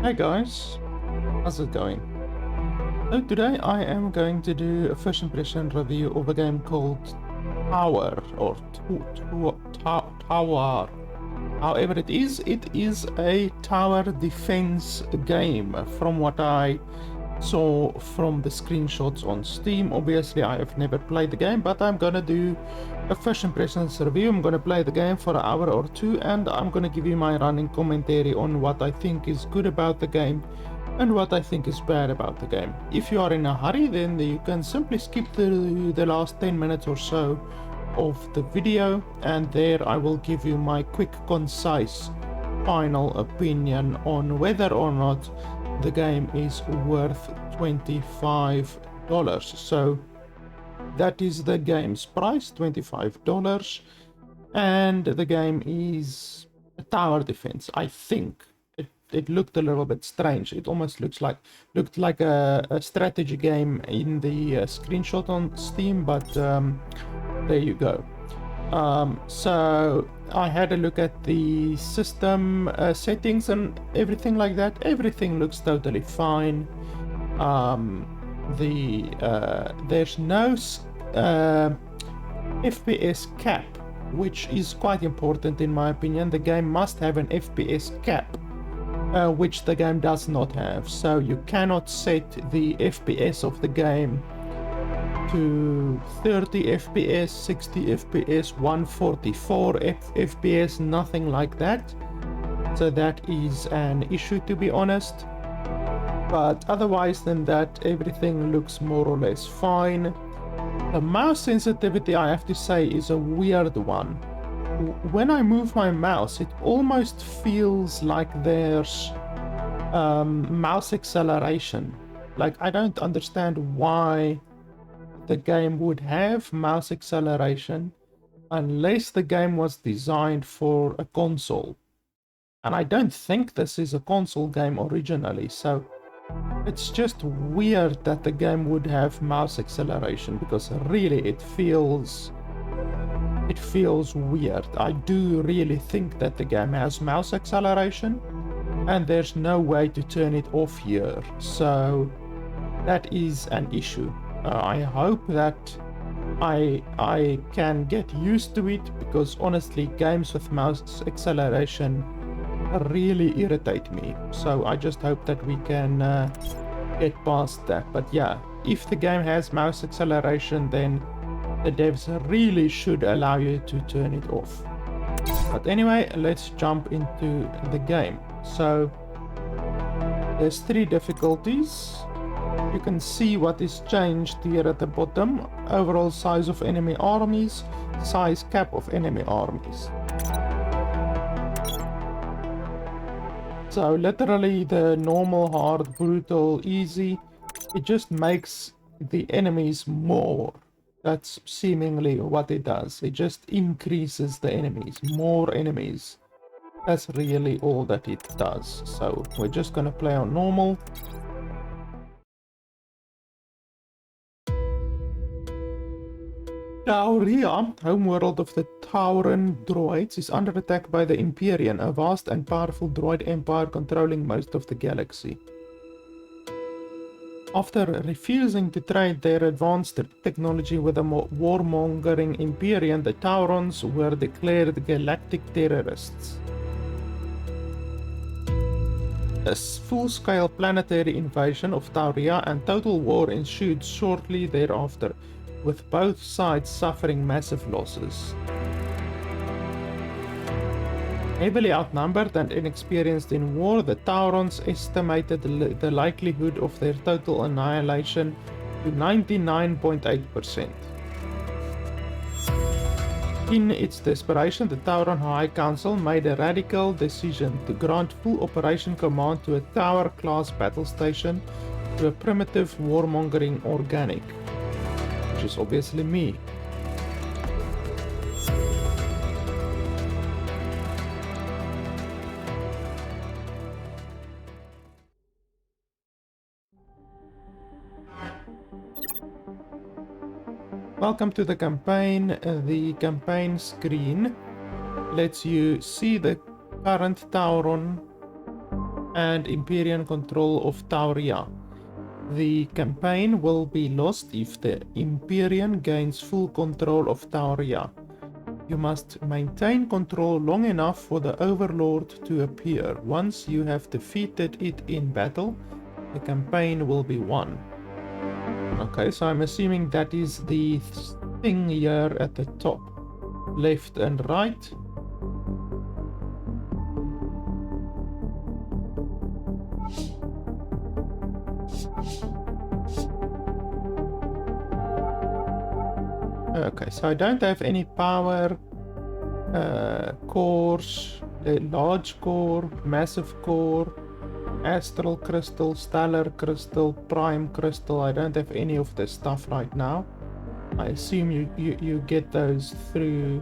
Hey guys, how's it going? So today I am going to do a first impression review of a game called Tower or Tower. However it is a tower defense game from what I saw from the screenshots on Steam. Obviously I have never played the game, but I'm gonna do a first impressions review. I'm gonna play the game for an hour or two and I'm gonna give you my running commentary on what I think is good about the game and what I think is bad about the game. If you are in a hurry, then you can simply skip the last 10 minutes or so of the video, and there I will give you my quick, concise, final opinion on whether or not the game is worth $25. So that is the game's price, $25, and the game is a tower defense. I think it looked a little bit strange. It almost looked like a strategy game in the screenshot on Steam, but there you go. So I had a look at the system settings and everything like that. Everything looks totally fine. There's no FPS cap, which is quite important in my opinion. The game must have an FPS cap, which the game does not have. So you cannot set the FPS of the game to 30 FPS, 60 FPS, 144 FPS, nothing like that. So that is an issue, to be honest. But otherwise than that, everything looks more or less fine. The mouse sensitivity, I have to say, is a weird one. When I move my mouse, it almost feels like there's mouse acceleration. Like, I don't understand why the game would have mouse acceleration unless the game was designed for a console. And I don't think this is a console game originally, so it's just weird that the game would have mouse acceleration, because really it feels weird. I do really think that the game has mouse acceleration, and there's no way to turn it off here, so that is an issue. I hope that I can get used to it, because honestly games with mouse acceleration really irritate me. So I just hope that we can get past that. But yeah, if the game has mouse acceleration, then the devs really should allow you to turn it off. But anyway, let's jump into the game. So there's 3 difficulties. You can see what is changed here at the bottom. Overall size of enemy armies, size cap of enemy armies. So literally the normal, hard, brutal, easy, it just makes the enemies more. That's seemingly what it does. It just increases the enemies, more enemies. That's really all that it does. So we're just gonna play on normal. Tauria, homeworld of the Tauran droids, is under attack by the Imperium, a vast and powerful droid empire controlling most of the galaxy. After refusing to trade their advanced technology with the warmongering Imperium, the Taurons were declared galactic terrorists. A full-scale planetary invasion of Tauria and total war ensued shortly thereafter, with both sides suffering massive losses. Heavily outnumbered and inexperienced in war, the Taurons estimated the likelihood of their total annihilation to 99.8%. In its desperation, the Tauran High Council made a radical decision to grant full operation command to a Tower-class battle station to a primitive warmongering organic, which is obviously me. Welcome to the campaign. The campaign screen lets you see the current Tauron and Imperial control of Tauria. The campaign will be lost if the Imperium gains full control of Tauria. You must maintain control long enough for the Overlord to appear. Once you have defeated it in battle, the campaign will be won. Okay, so I'm assuming that is the thing here at the top. Left and right. Okay, so I don't have any power cores, large core, massive core, astral crystal, stellar crystal, prime crystal. I don't have any of this stuff right now. I assume you get those through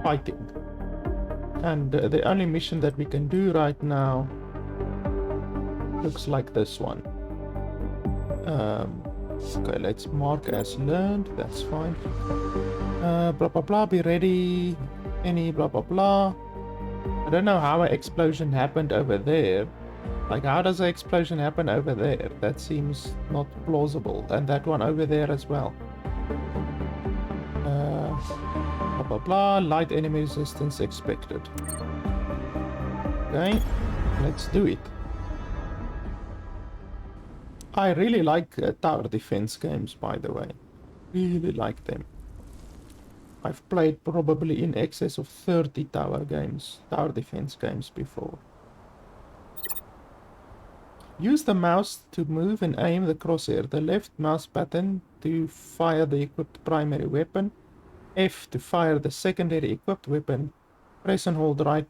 fighting. And the only mission that we can do right now looks like this one. Okay, let's mark as learned. That's fine. Blah blah blah, be ready. Any blah blah blah. I don't know how an explosion happened over there. Like, how does an explosion happen over there? That seems not plausible. And that one over there as well. Blah blah blah. Light enemy resistance expected. Okay, let's do it. I really like tower defense games, by the way. Really like them. I've played probably in excess of 30 tower defense games before. Use the mouse to move and aim the crosshair. The left mouse button to fire the equipped primary weapon. F to fire the secondary equipped weapon. Press and hold right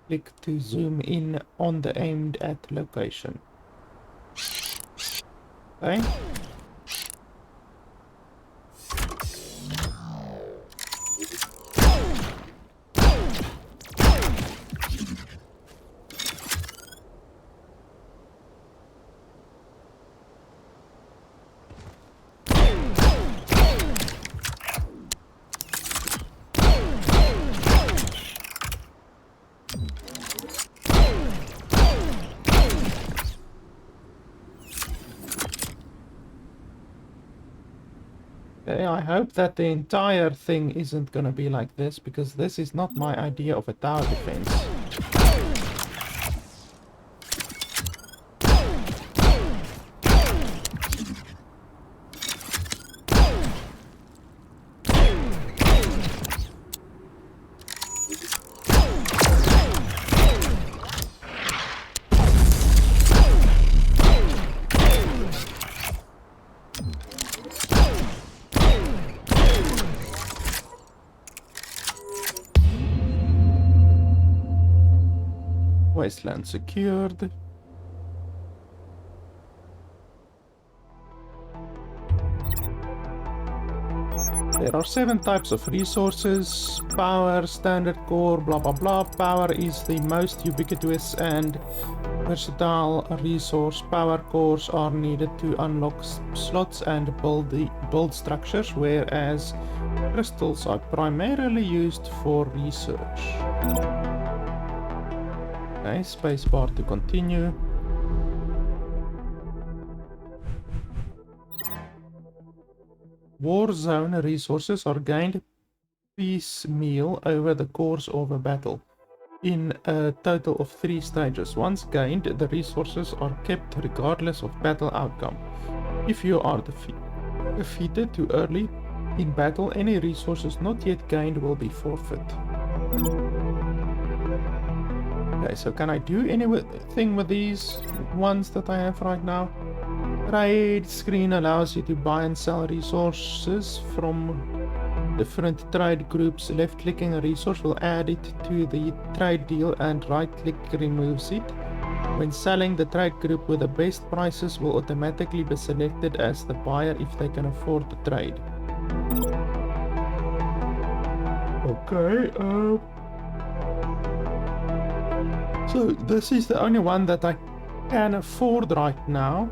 click to zoom in on the aimed at location. Okay. Okay, I hope that the entire thing isn't gonna be like this, because this is not my idea of a tower defense. Wasteland secured. There are 7 types of resources. Power, standard core, blah blah blah. Power is the most ubiquitous and versatile resource. Power cores are needed to unlock slots and build structures, whereas crystals are primarily used for research. Okay, spacebar to continue. Warzone resources are gained piecemeal over the course of a battle, in a total of 3 stages. Once gained, the resources are kept regardless of battle outcome. If you are defeated too early in battle, any resources not yet gained will be forfeit. Okay, so can I do anything with these ones that I have right now? Trade screen allows you to buy and sell resources from different trade groups. Left-clicking a resource will add it to the trade deal, and right-click removes it. When selling, the trade group with the best prices will automatically be selected as the buyer if they can afford to trade. Okay, so this is the only one that I can afford right now.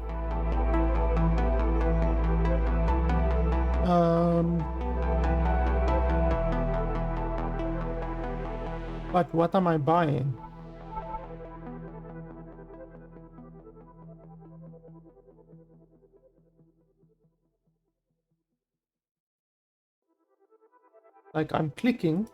But what am I buying? Like, I'm clicking.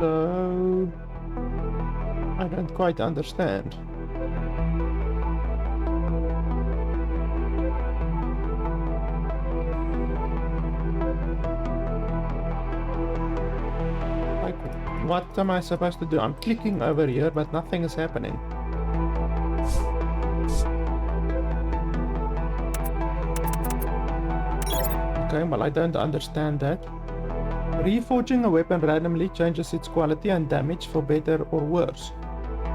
So I don't quite understand. Like, what am I supposed to do? I'm clicking over here, but nothing is happening. Okay, well, I don't understand that. Reforging a weapon randomly changes its quality and damage for better or worse.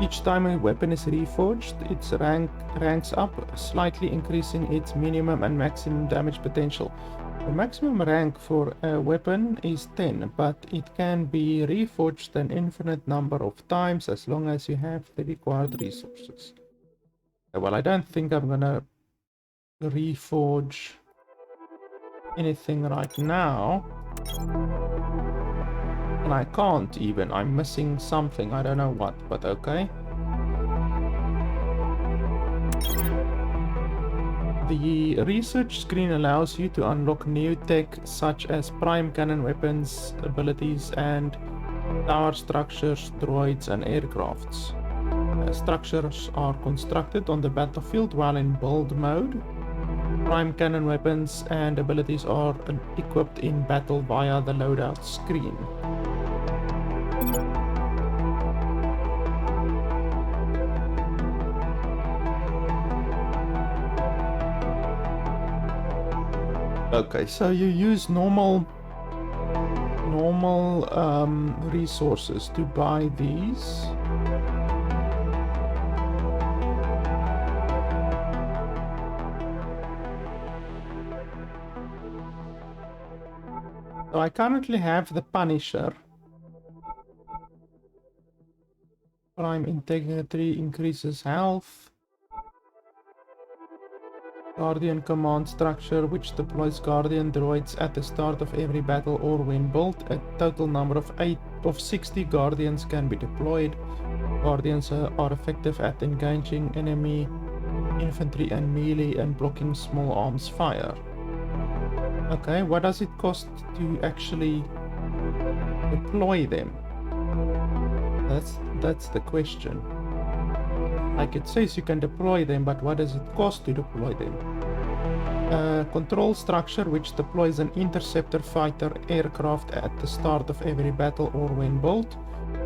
Each time a weapon is reforged, its ranks up, slightly increasing its minimum and maximum damage potential. The maximum rank for a weapon is 10, but it can be reforged an infinite number of times as long as you have the required resources. Well, I don't think I'm gonna reforge anything right now. And I can't even. I'm missing something. I don't know what, but okay. The research screen allows you to unlock new tech such as prime cannon weapons, abilities, and tower structures, droids, and aircrafts. Structures are constructed on the battlefield while in build mode. Prime cannon weapons and abilities are equipped in battle via the loadout screen. Okay, so you use normal resources to buy these. So I currently have the Punisher. Prime integrity increases health. Guardian command structure, which deploys Guardian droids at the start of every battle or when built. A total number of 60 Guardians can be deployed. Guardians are effective at engaging enemy infantry and melee and blocking small arms fire. Okay, what does it cost to actually deploy them? That's the question. Like, it says you can deploy them, but what does it cost to deploy them? Control structure, which deploys an interceptor fighter aircraft at the start of every battle or when built.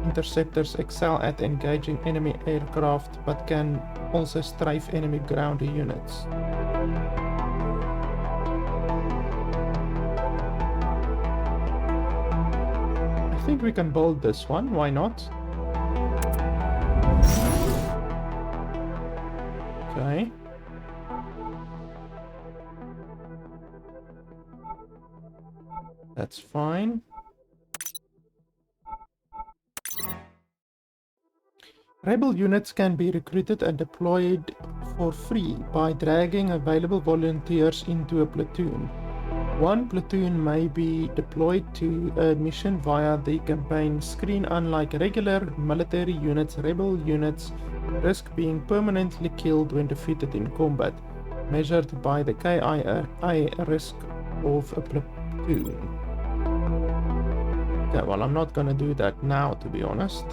Interceptors excel at engaging enemy aircraft, but can also strafe enemy ground units. I think we can build this one, why not? Okay. That's fine. Rebel units can be recruited and deployed for free by dragging available volunteers into a platoon. One platoon may be deployed to a mission via the campaign screen. Unlike regular military units, rebel units risk being permanently killed when defeated in combat, measured by the KIA risk of a platoon. Okay, well, I'm not gonna do that now, to be honest.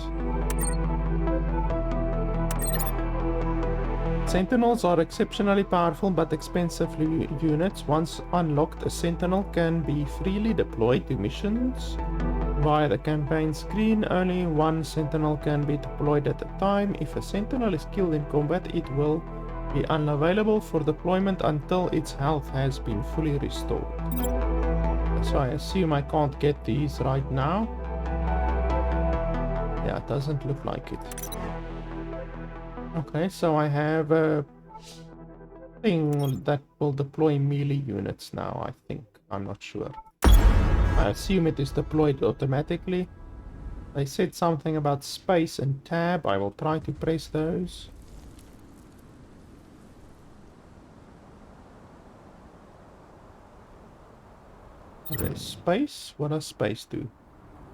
Sentinels are exceptionally powerful but expensive units. Once unlocked, a Sentinel can be freely deployed to missions via the campaign screen. Only one Sentinel can be deployed at a time. If a Sentinel is killed in combat, it will be unavailable for deployment until its health has been fully restored. So I assume I can't get these right now. Yeah, it doesn't look like it. Okay, so I have a thing that will deploy melee units now, I think. I'm not sure. I assume it is deployed automatically. They said something about space and tab. I will try to press those. Okay, space. space. What does space do?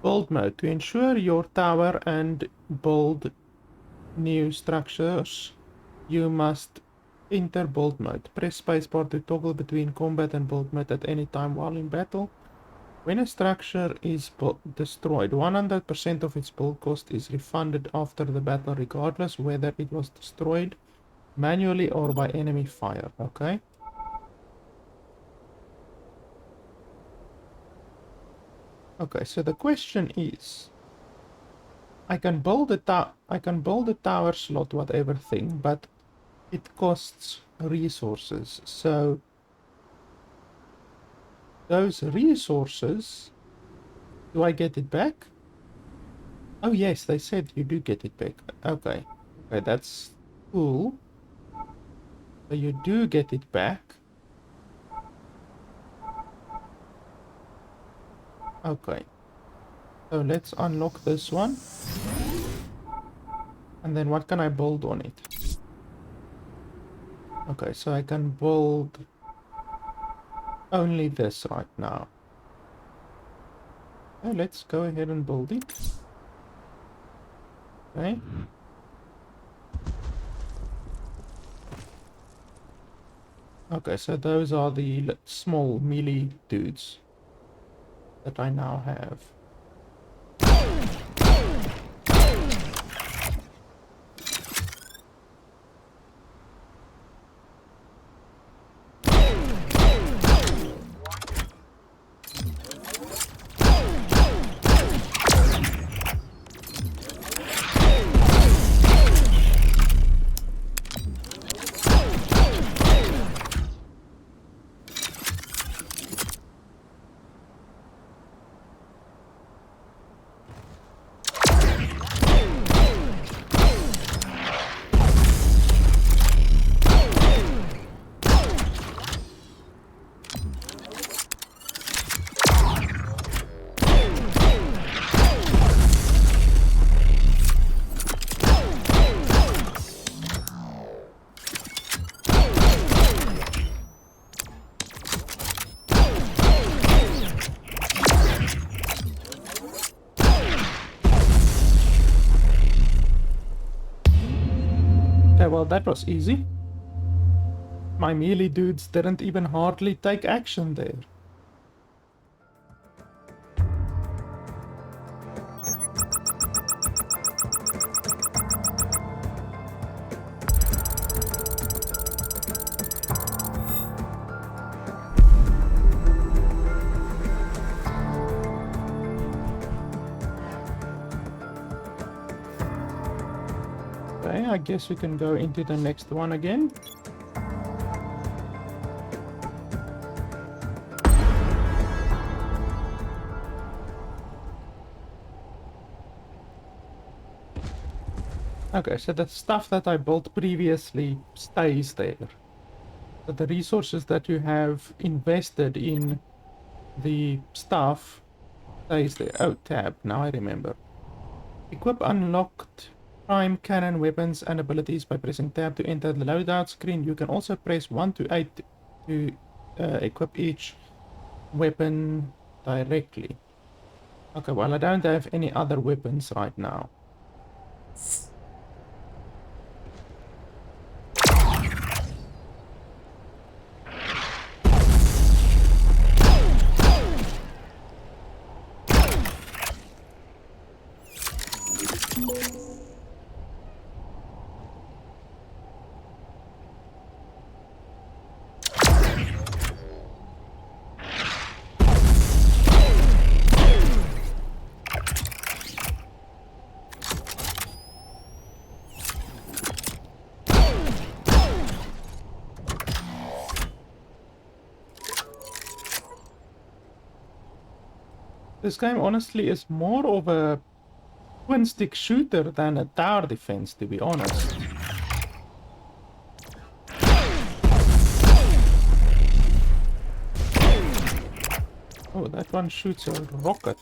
Build mode. To ensure your tower and build new structures, you must enter build mode. Press spacebar to toggle between combat and build mode at any time while in battle. When a structure is destroyed, 100% of its build cost is refunded after the battle, regardless whether it was destroyed manually or by enemy fire. Okay. Okay, so the question is, I can build a tower slot, whatever thing, but it costs resources. So those resources, do I get it back? Oh yes, they said you do get it back. Okay. Okay, that's cool. So you do get it back. Okay. So let's unlock this one. And then what can I build on it? Okay, so I can build only this right now. Okay, let's go ahead and build it. Okay. Okay, so those are the small melee dudes that I now have. Okay, well that was easy. My melee dudes didn't even hardly take action there. Okay, I guess we can go into the next one again. Okay, so the stuff that I built previously stays there. So the resources that you have invested in the stuff stays there. Oh, tab, now I remember. Equip unlocked prime cannon weapons and abilities by pressing tab to enter the loadout screen. You can also press 1 to 8 to equip each weapon directly. Okay, well I don't have any other weapons right now. This game honestly is more of a twin stick shooter than a tower defense, to be honest. Oh, that one shoots a rocket.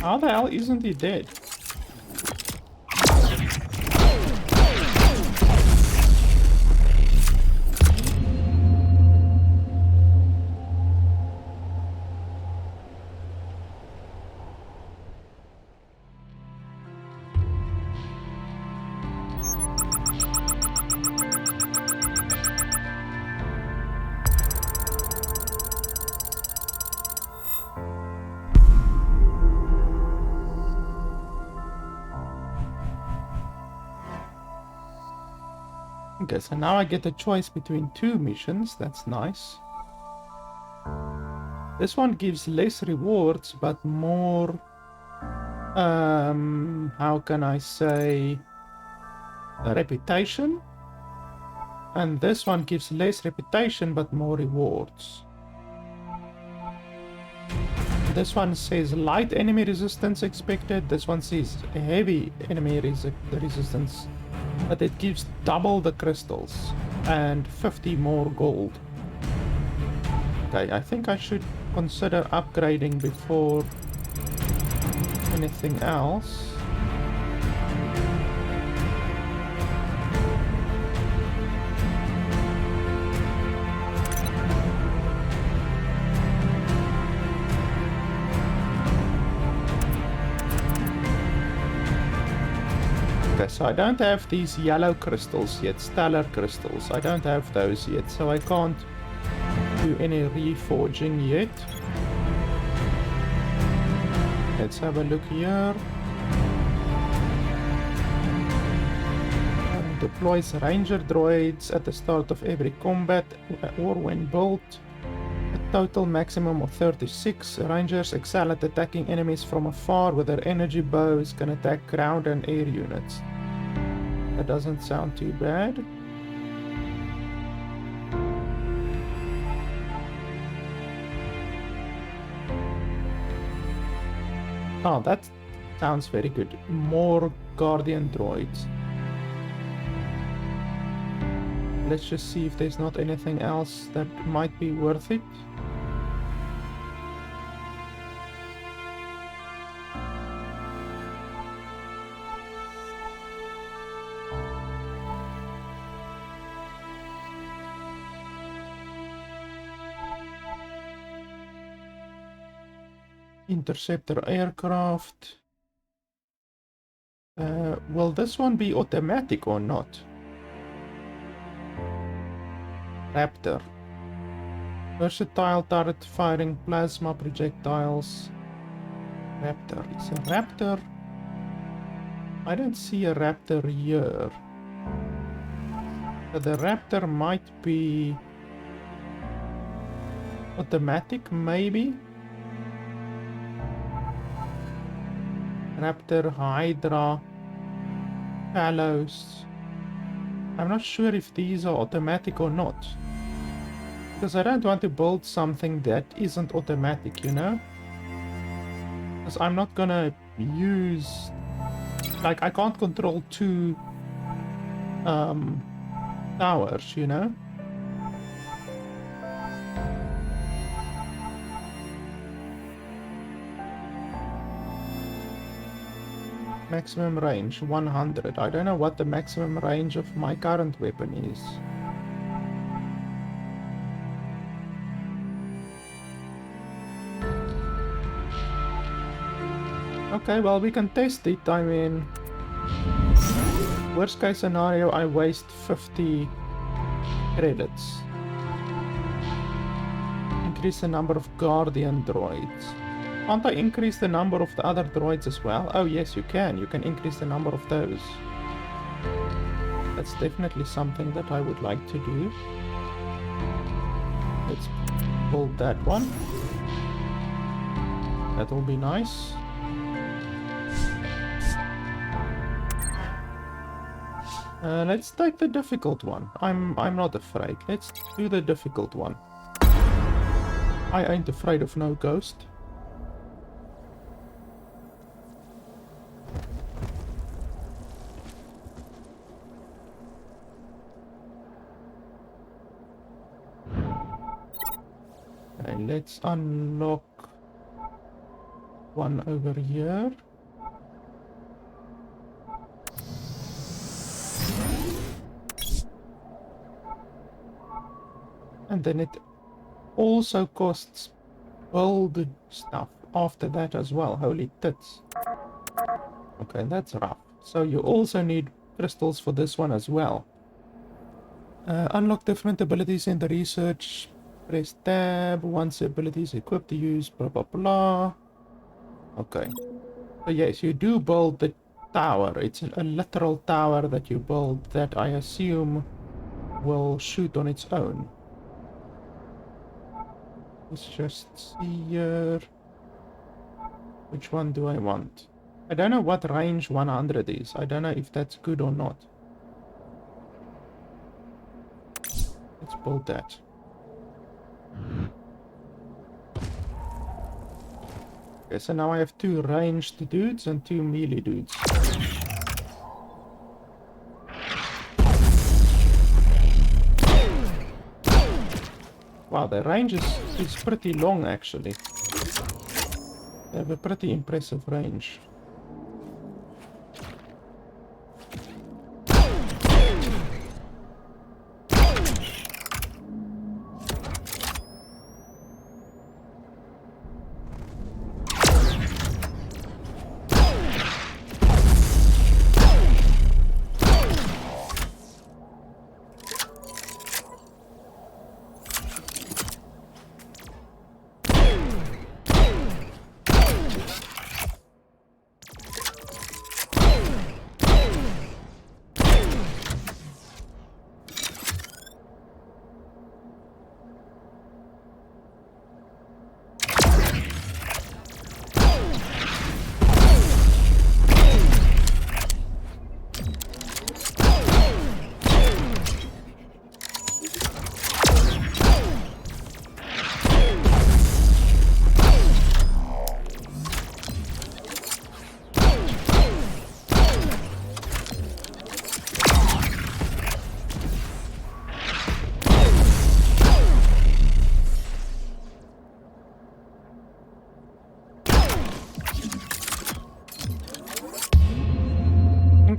How the hell isn't he dead? Okay, so now I get a choice between two missions. That's nice. This one gives less rewards, but more... how can I say... a reputation? And this one gives less reputation, but more rewards. This one says light enemy resistance expected. This one says heavy enemy resistance. But it gives double the crystals and 50 more gold. Okay, I think I should consider upgrading before anything else. Okay, so I don't have these yellow crystals yet, stellar crystals. I don't have those yet, so I can't do any reforging yet. Let's have a look here. Deploys ranger droids at the start of every combat or when built. A total maximum of 36. Rangers excel at attacking enemies from afar with their energy bows, can attack ground and air units. That doesn't sound too bad. Oh, that sounds very good. More guardian droids. Let's just see if there's not anything else that might be worth it. Interceptor aircraft. Will this one be automatic or not? Raptor. Versatile turret firing plasma projectiles. Raptor. It's a Raptor. I don't see a Raptor here. But the Raptor might be automatic, maybe? Raptor, Hydra, Palos. I'm not sure if these are automatic or not. Because I don't want to build something that isn't automatic, you know? Because I'm not gonna use... Like, I can't control two towers, you know? Maximum range 100. I don't know what the maximum range of my current weapon is. Okay, well, we can test it. I mean, worst case scenario, I waste 50 credits. Increase the number of guardian droids. Can't I increase the number of the other droids as well? Oh yes, you can. You can increase the number of those. That's definitely something that I would like to do. Let's build that one. That will be nice. Let's take the difficult one. I'm not afraid. Let's do the difficult one. I ain't afraid of no ghost. Okay, let's unlock one over here. And then it also costs gold stuff after that as well. Holy tits. Okay, that's rough. So you also need crystals for this one as well. Unlock different abilities in the research. Press tab once the ability is equipped to use blah blah blah. Okay. So yes, you do build the tower. It's a literal tower that you build that I assume will shoot on its own. Let's just see here. Which one do I want? I don't know what range 100 is. I don't know if that's good or not. Let's build that. Okay, so now I have 2 ranged dudes and 2 melee dudes. Wow, the range is pretty long actually. They have a pretty impressive range.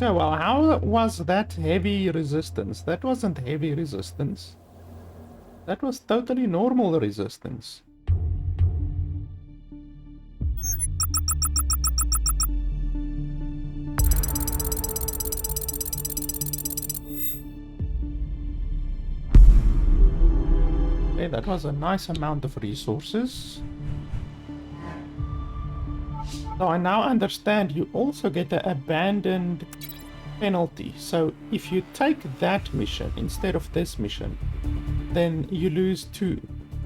Okay, well, how was that heavy resistance? That wasn't heavy resistance. That was totally normal resistance. Okay, that was a nice amount of resources. So I now understand you also get an abandoned penalty. So if you take that mission instead of this mission, then you lose 2.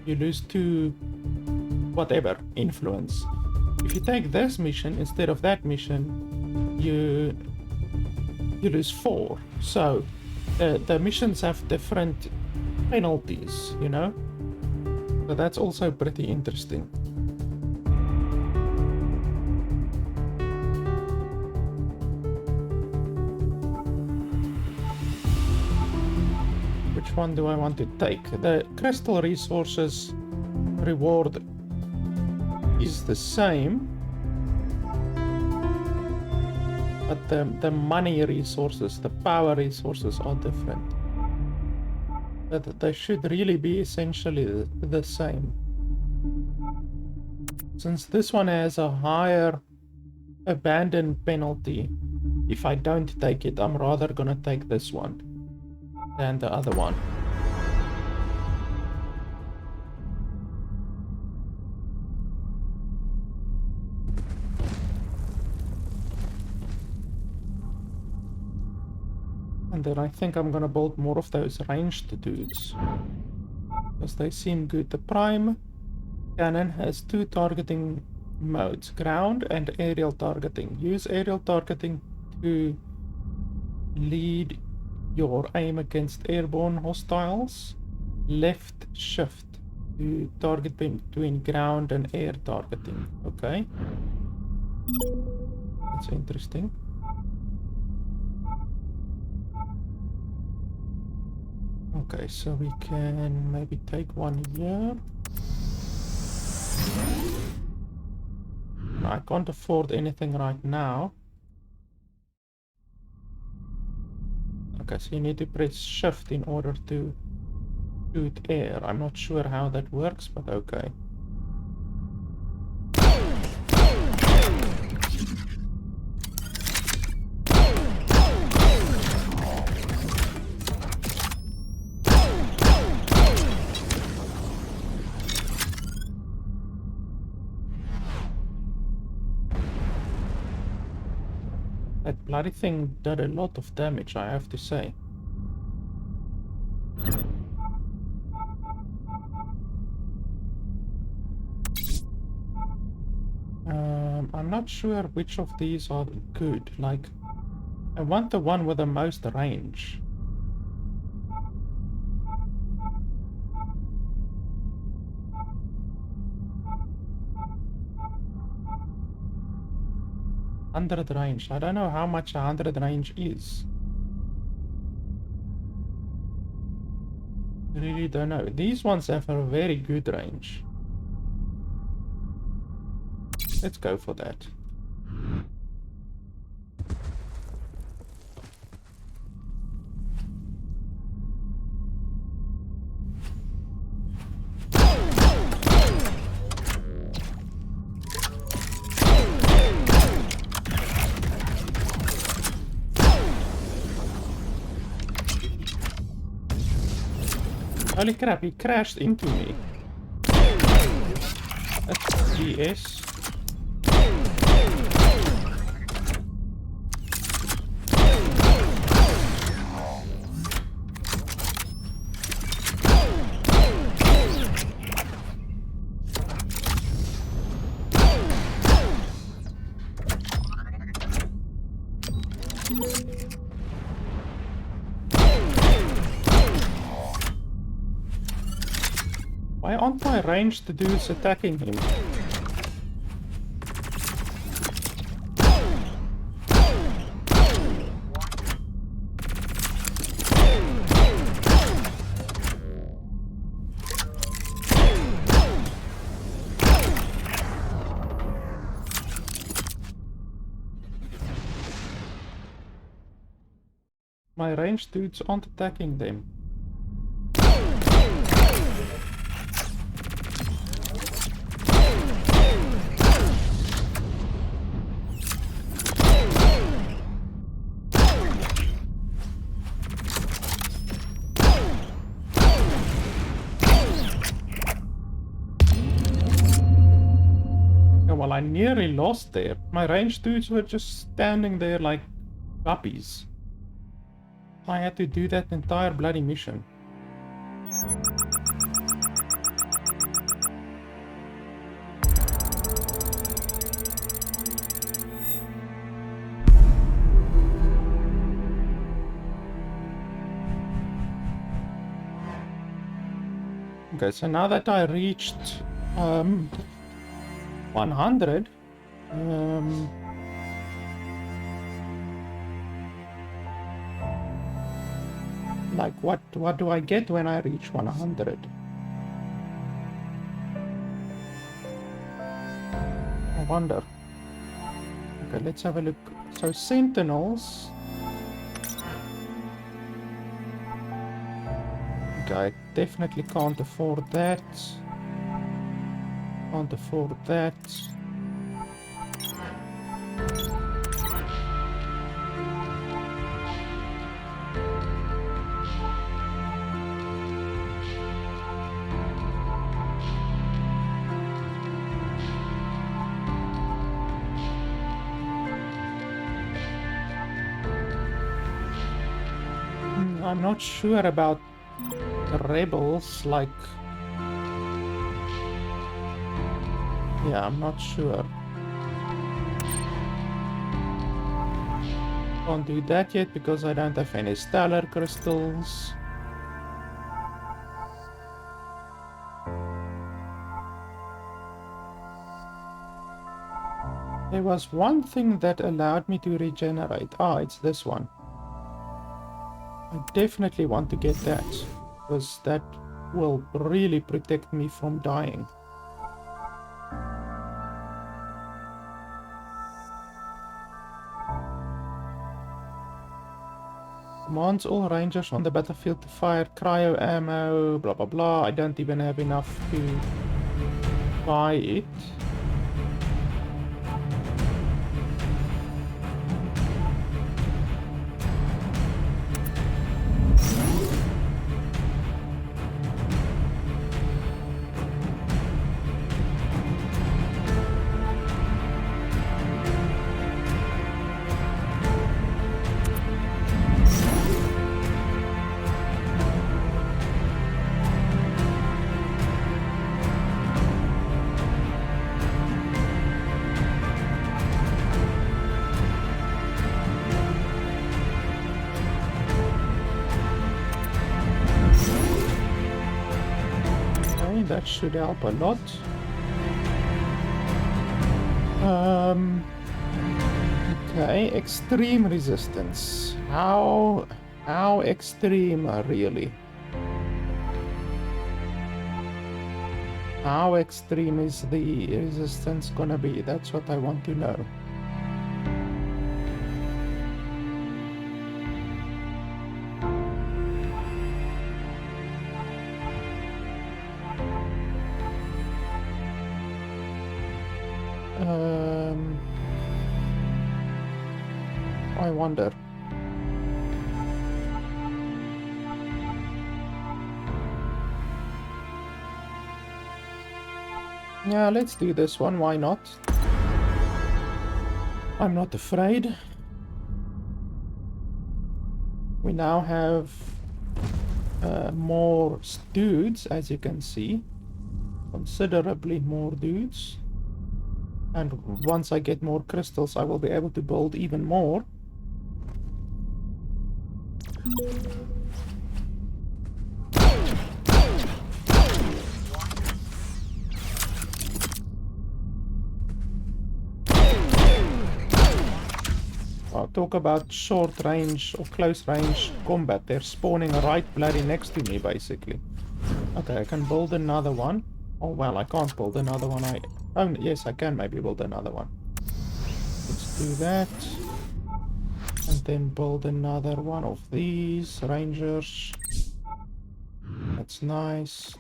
You lose 2 whatever influence. If you take this mission instead of that mission, you lose 4. So the missions have different penalties, you know? So that's also pretty interesting. Which one do I want to take? The crystal resources reward is the same, but the money resources, the power resources are different. But they should really be essentially the same. Since this one has a higher abandon penalty, if I don't take it, I'm rather gonna take this one than the other one. And then I think I'm gonna build more of those ranged dudes, because they seem good. The prime cannon has 2 targeting modes, ground and aerial targeting. Use aerial targeting to lead your aim against airborne hostiles. Left shift to target between ground and air targeting. Okay, that's interesting. Okay, so we can maybe take one here. I can't afford anything right now. Okay, so you need to press shift in order to shoot air. I'm not sure how that works, but okay. That bloody thing did a lot of damage, I have to say. I'm not sure which of these are good. Like, I want the one with the most range. Hundred range. I don't know how much 100 range is. Really don't know. These ones have a very good range. Let's go for that. Holy crap, he crashed into me. That's BS. Why aren't my ranged dudes attacking him? My ranged dudes aren't attacking them. Well, I nearly lost there. My ranged dudes were just standing there like puppies. I had to do that entire bloody mission. Okay, so now that I reached 100, like what do I get when I reach 100? I wonder. Okay, let's have a look. So sentinels. Okay, I definitely can't afford that. Can't afford that. I'm not sure about the rebels, like... Yeah, I'm not sure. Can't do that yet because I don't have any stellar crystals. There was one thing that allowed me to regenerate. Ah, it's this one. I definitely want to get that, because that will really protect me from dying. Commands all rangers on the battlefield to fire cryo ammo, blah blah blah. I don't even have enough to buy it. That should help a lot. Okay, extreme resistance. How extreme really? How extreme is the resistance gonna be? That's what I want to know. I wonder. Yeah, let's do this one, why not? I'm not afraid. We now have more dudes, as you can see. Considerably more dudes. And once I get more crystals, I will be able to build even more. I'll talk about short range or close range combat. They're spawning right bloody next to me, basically. Okay, I can build another one. Oh, well, I can't build another one. Oh, yes, I can maybe build another one. Let's do that. And then build another one of these rangers. That's nice.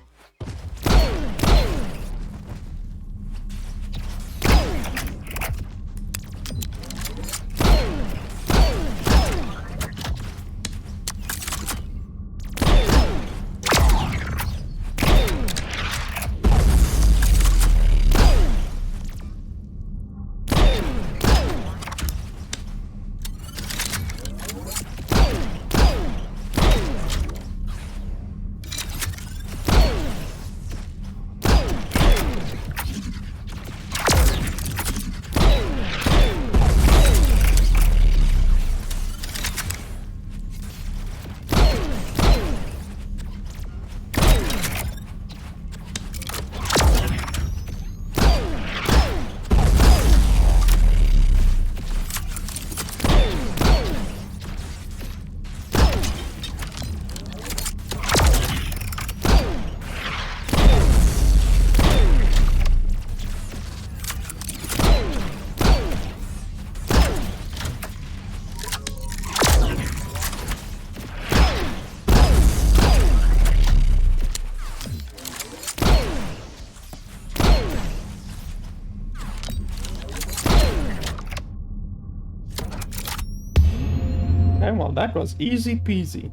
Well, that was easy peasy.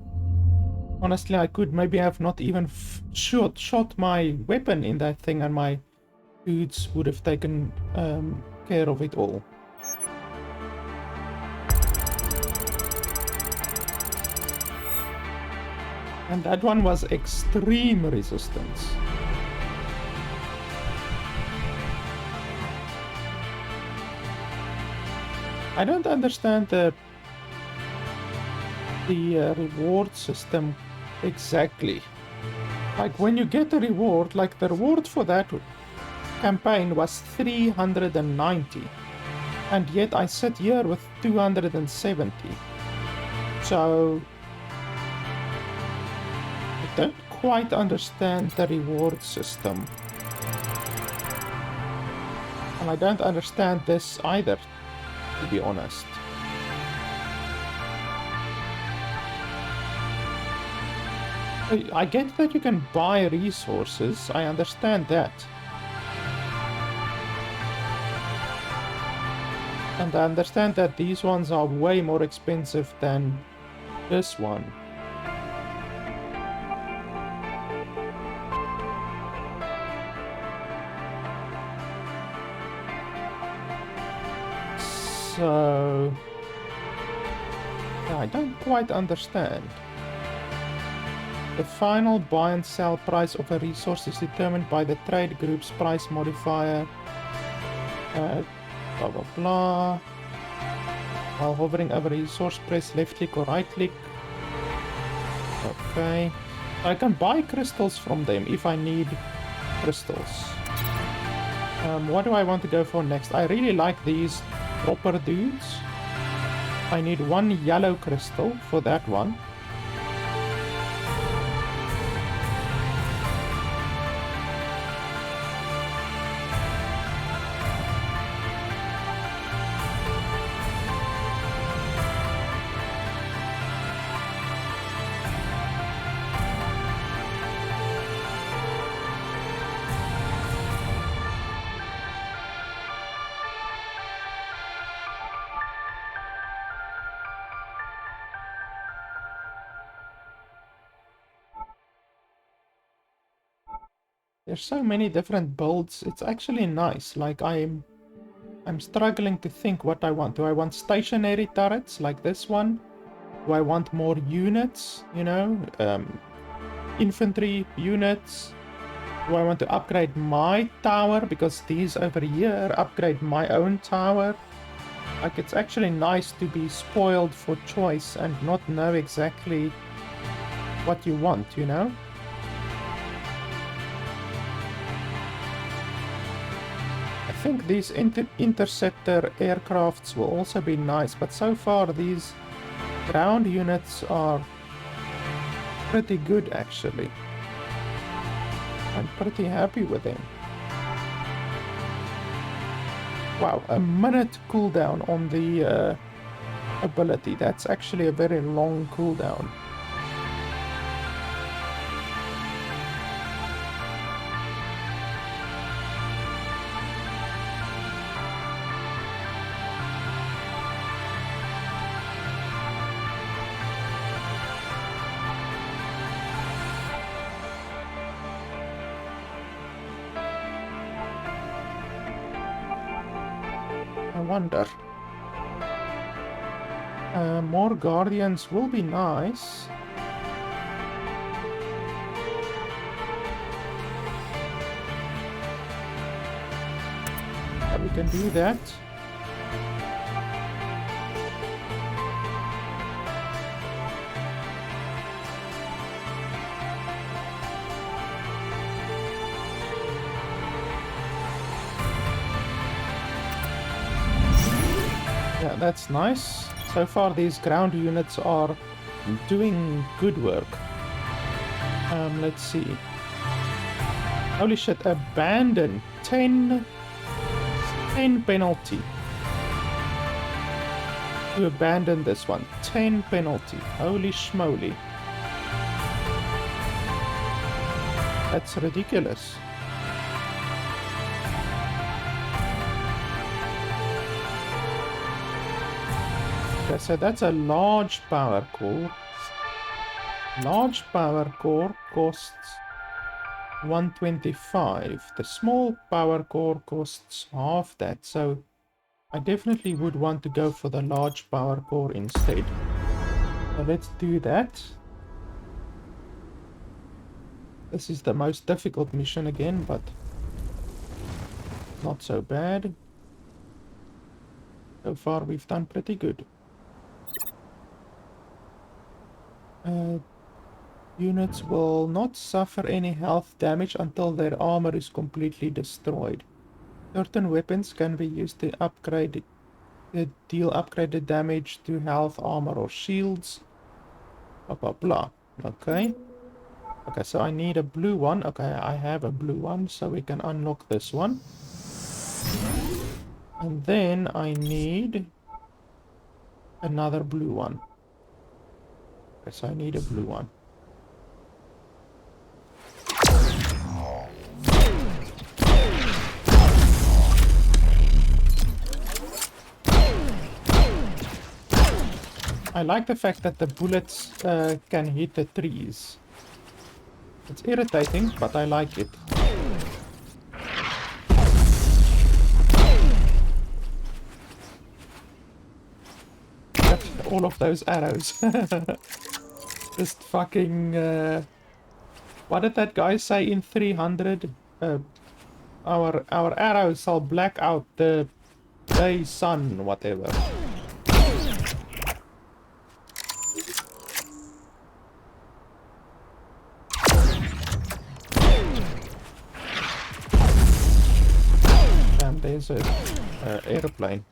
Honestly, I could maybe have not even shot my weapon in that thing and my dudes would have taken care of it all. And that one was extreme resistance. I don't understand the reward system exactly. Like when you get a reward, like the reward for that campaign was 390, and yet I sit here with 270. So I don't quite understand the reward system, and I don't understand this either, to be honest. I get that you can buy resources, I understand that. And I understand that these ones are way more expensive than this one. So... I don't quite understand. The final buy and sell price of a resource is determined by the trade group's price modifier. Blah blah blah. While hovering over a resource, press left click or right click. Okay. I can buy crystals from them if I need crystals. What do I want to go for next? I really like these dropper dudes. I need one yellow crystal for that one. There's so many different builds. It's actually nice. Like I'm struggling to think what I want. Do I want stationary turrets like this one? Do I want more units, you know? Infantry units? Do I want to upgrade my tower? Because these over here upgrade my own tower. Like, it's actually nice to be spoiled for choice and not know exactly what you want, you know? I think these interceptor aircrafts will also be nice, but so far these ground units are pretty good actually. I'm pretty happy with them. Wow, a minute cooldown on the ability. That's actually a very long cooldown. Wonder. More guardians will be nice. We can do that. Yeah, that's nice. So far these ground units are doing good work. Let's see. Holy shit, abandon. 10 penalty. To abandon this one. 10 penalty. Holy schmoly. That's ridiculous. Okay, so that's a large power core. Large power core costs 125. The small power core costs half that, so I definitely would want to go for the large power core instead. So let's do that. This is the most difficult mission again, but not so bad. So far we've done pretty good. Units will not suffer any health damage until their armor is completely destroyed. Certain weapons can be used to upgrade deal upgraded damage to health, armor, or shields. Blah blah blah. Okay. Okay, so I need a blue one. Okay, I have a blue one, so we can unlock this one. And then I need another blue one. Okay, so I need a blue one. I like the fact that the bullets can hit the trees. It's irritating, but I like it. All of those arrows. Just fucking... what did that guy say in 300? Our arrows will black out the day sun, whatever. Damn, there's an airplane.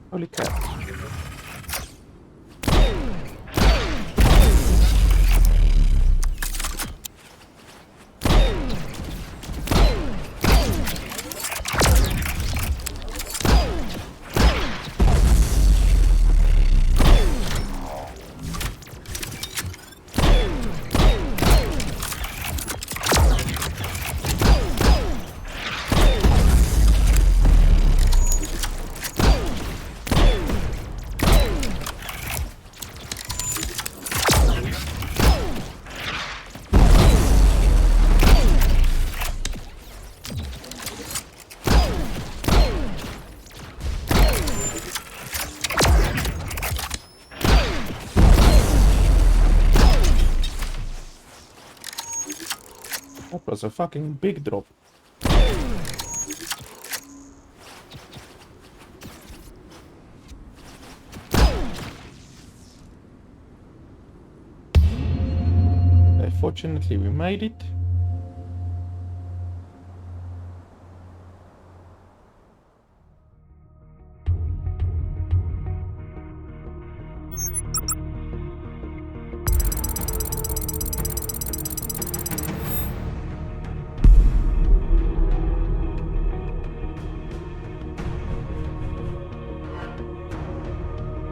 Holy crap. That was a fucking big drop. Fortunately, we made it.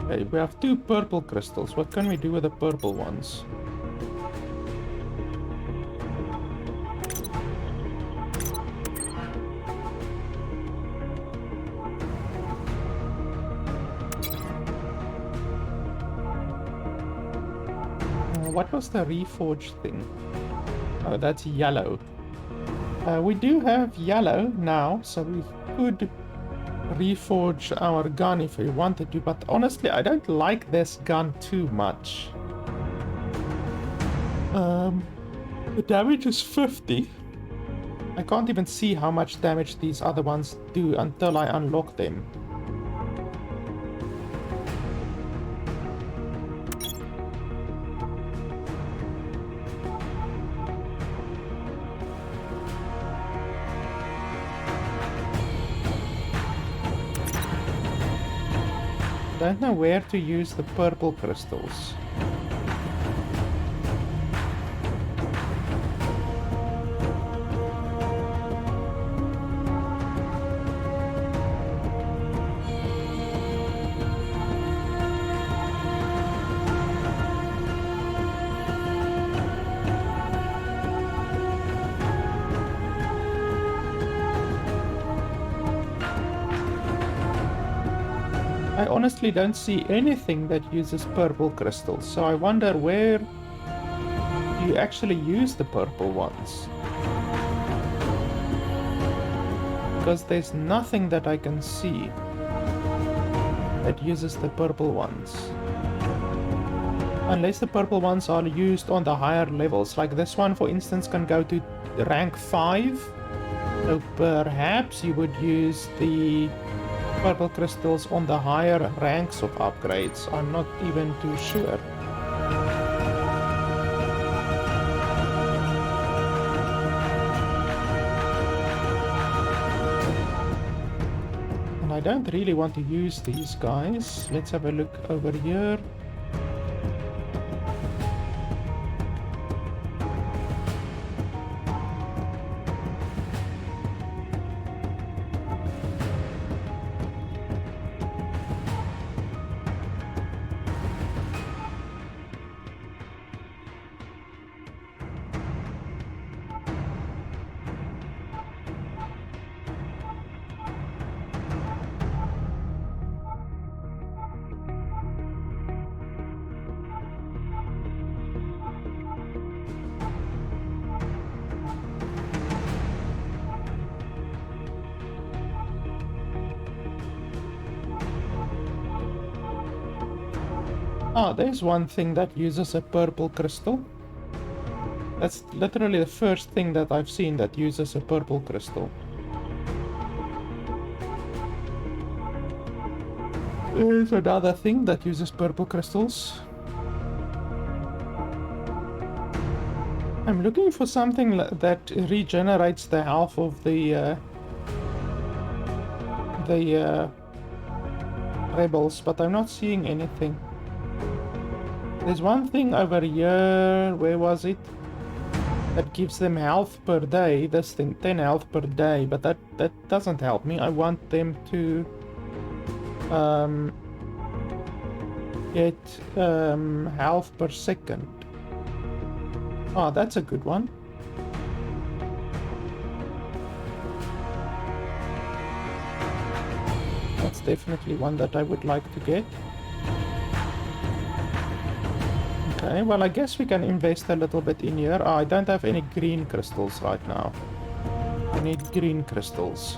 Okay, we have 2 purple crystals. What can we do with the purple ones? What was the reforged thing? Oh, that's yellow. We do have yellow now, so we could reforge our gun if we wanted to, but honestly, I don't like this gun too much. The damage is 50. I can't even see how much damage these other ones do until I unlock them. Don't know where to use the purple crystals. I honestly don't see anything that uses purple crystals, so I wonder where you actually use the purple ones. Because there's nothing that I can see that uses the purple ones. Unless the purple ones are used on the higher levels, like this one for instance can go to rank 5. So perhaps you would use the purple crystals on the higher ranks of upgrades. I'm not even too sure. And I don't really want to use these guys. Let's have a look over here. Ah, there's one thing that uses a purple crystal. That's literally the first thing that I've seen that uses a purple crystal. There's another thing that uses purple crystals. I'm looking for something that regenerates the health of the rebels, but I'm not seeing anything. There's one thing over here, where was it? That gives them health per day. This thing, 10 health per day, but that doesn't help me. I want them to get health per second. Ah, that's a good one. That's definitely one that I would like to get. Okay, well, I guess we can invest a little bit in here. I don't have any green crystals right now. I need green crystals.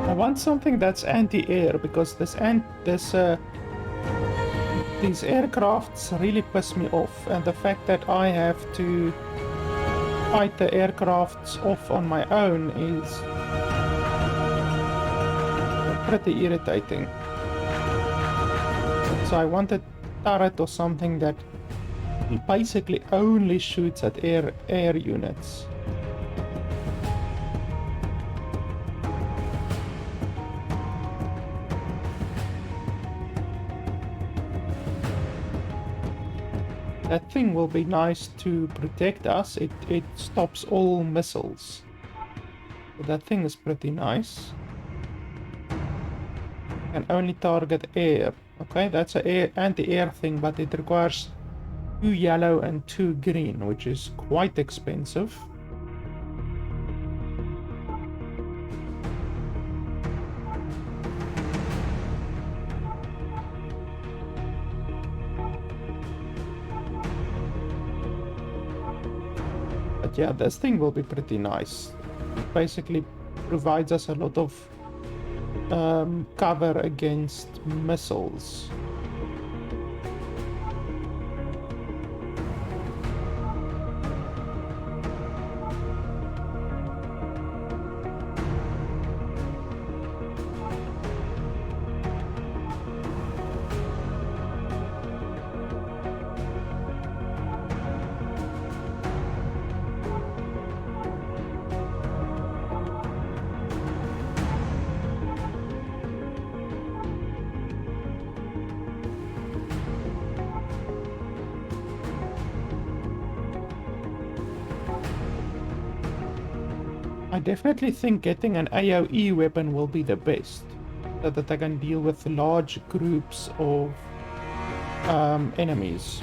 I want something that's anti-air, because these aircrafts really piss me off, and the fact that I have to fight the aircrafts off on my own is pretty irritating. So I want a turret or something that basically only shoots at air units. That thing will be nice to protect us. It stops all missiles. So that thing is pretty nice. Can only target air. Okay, that's an anti-air thing, but it requires 2 yellow and 2 green, which is quite expensive. But yeah, this thing will be pretty nice. It basically provides us a lot of cover against missiles. I definitely think getting an AoE weapon will be the best, so that I can deal with large groups of enemies.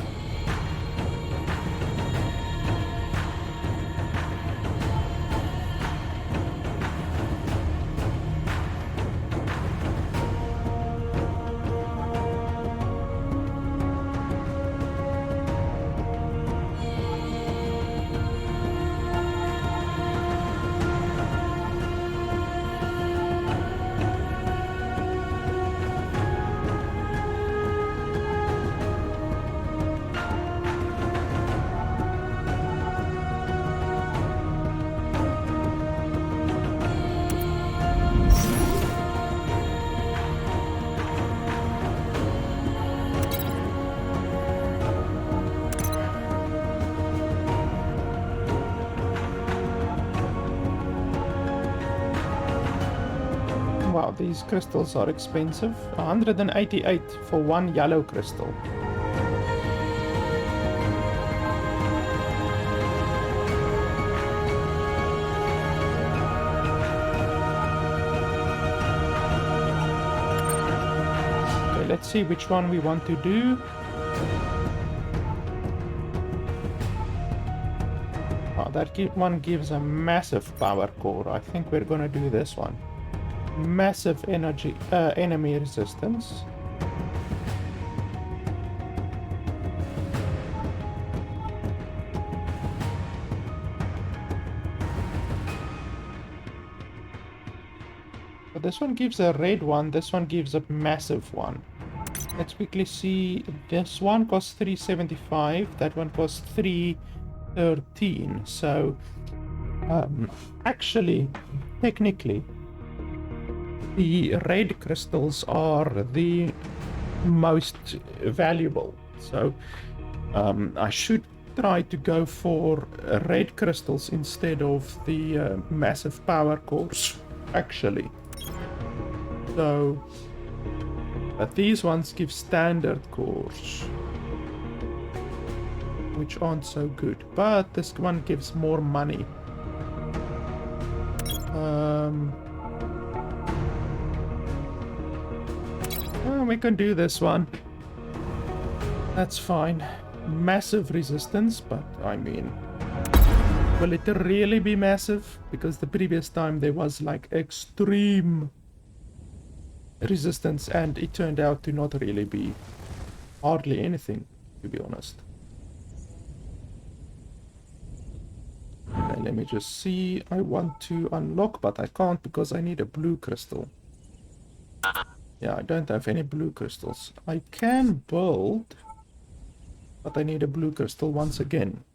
Wow, these crystals are expensive. 188 for 1 yellow crystal. let's see which one we want to do. Oh, that one gives a massive power core. I think we're gonna do this one. Massive energy enemy resistance. But this one gives a red one, this one gives a massive one. Let's quickly see. This one costs 375, that one costs 313. So actually, technically, the red crystals are the most valuable. So I should try to go for red crystals instead of the massive power cores, actually. So, but these ones give standard cores, which aren't so good. But this one gives more money. Well, we can do this one. That's fine. Massive resistance, but I mean, will it really be massive? Because the previous time there was like extreme resistance and it turned out to not really be hardly anything, to be honest. Okay, let me just see. I want to unlock, but I can't because I need a blue crystal. Yeah, I don't have any blue crystals. I can build, but I need a blue crystal once again.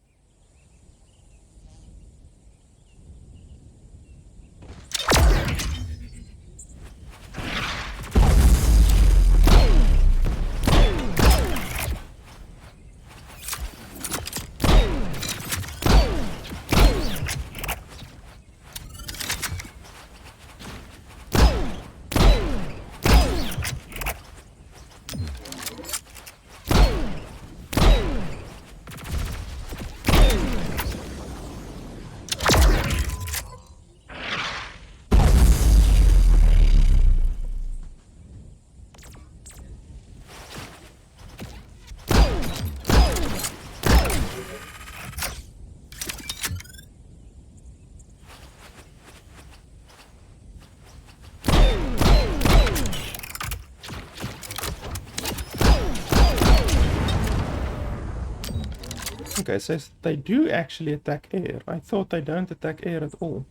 Okay, it says they do actually attack air. I thought they don't attack air at all.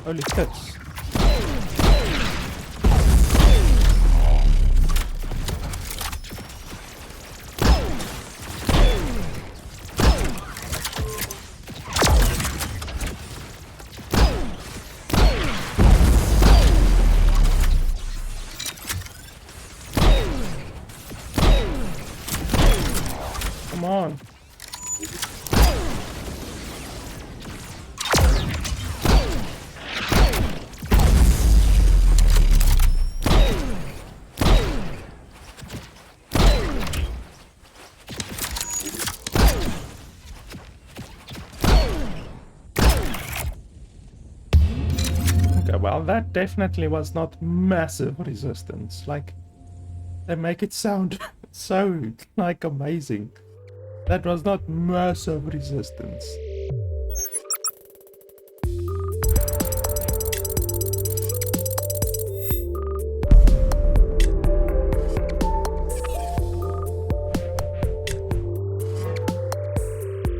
Holy tits. Come on. Okay, well, that definitely was not massive resistance. Like, they make it sound so, like, amazing. That was not massive resistance.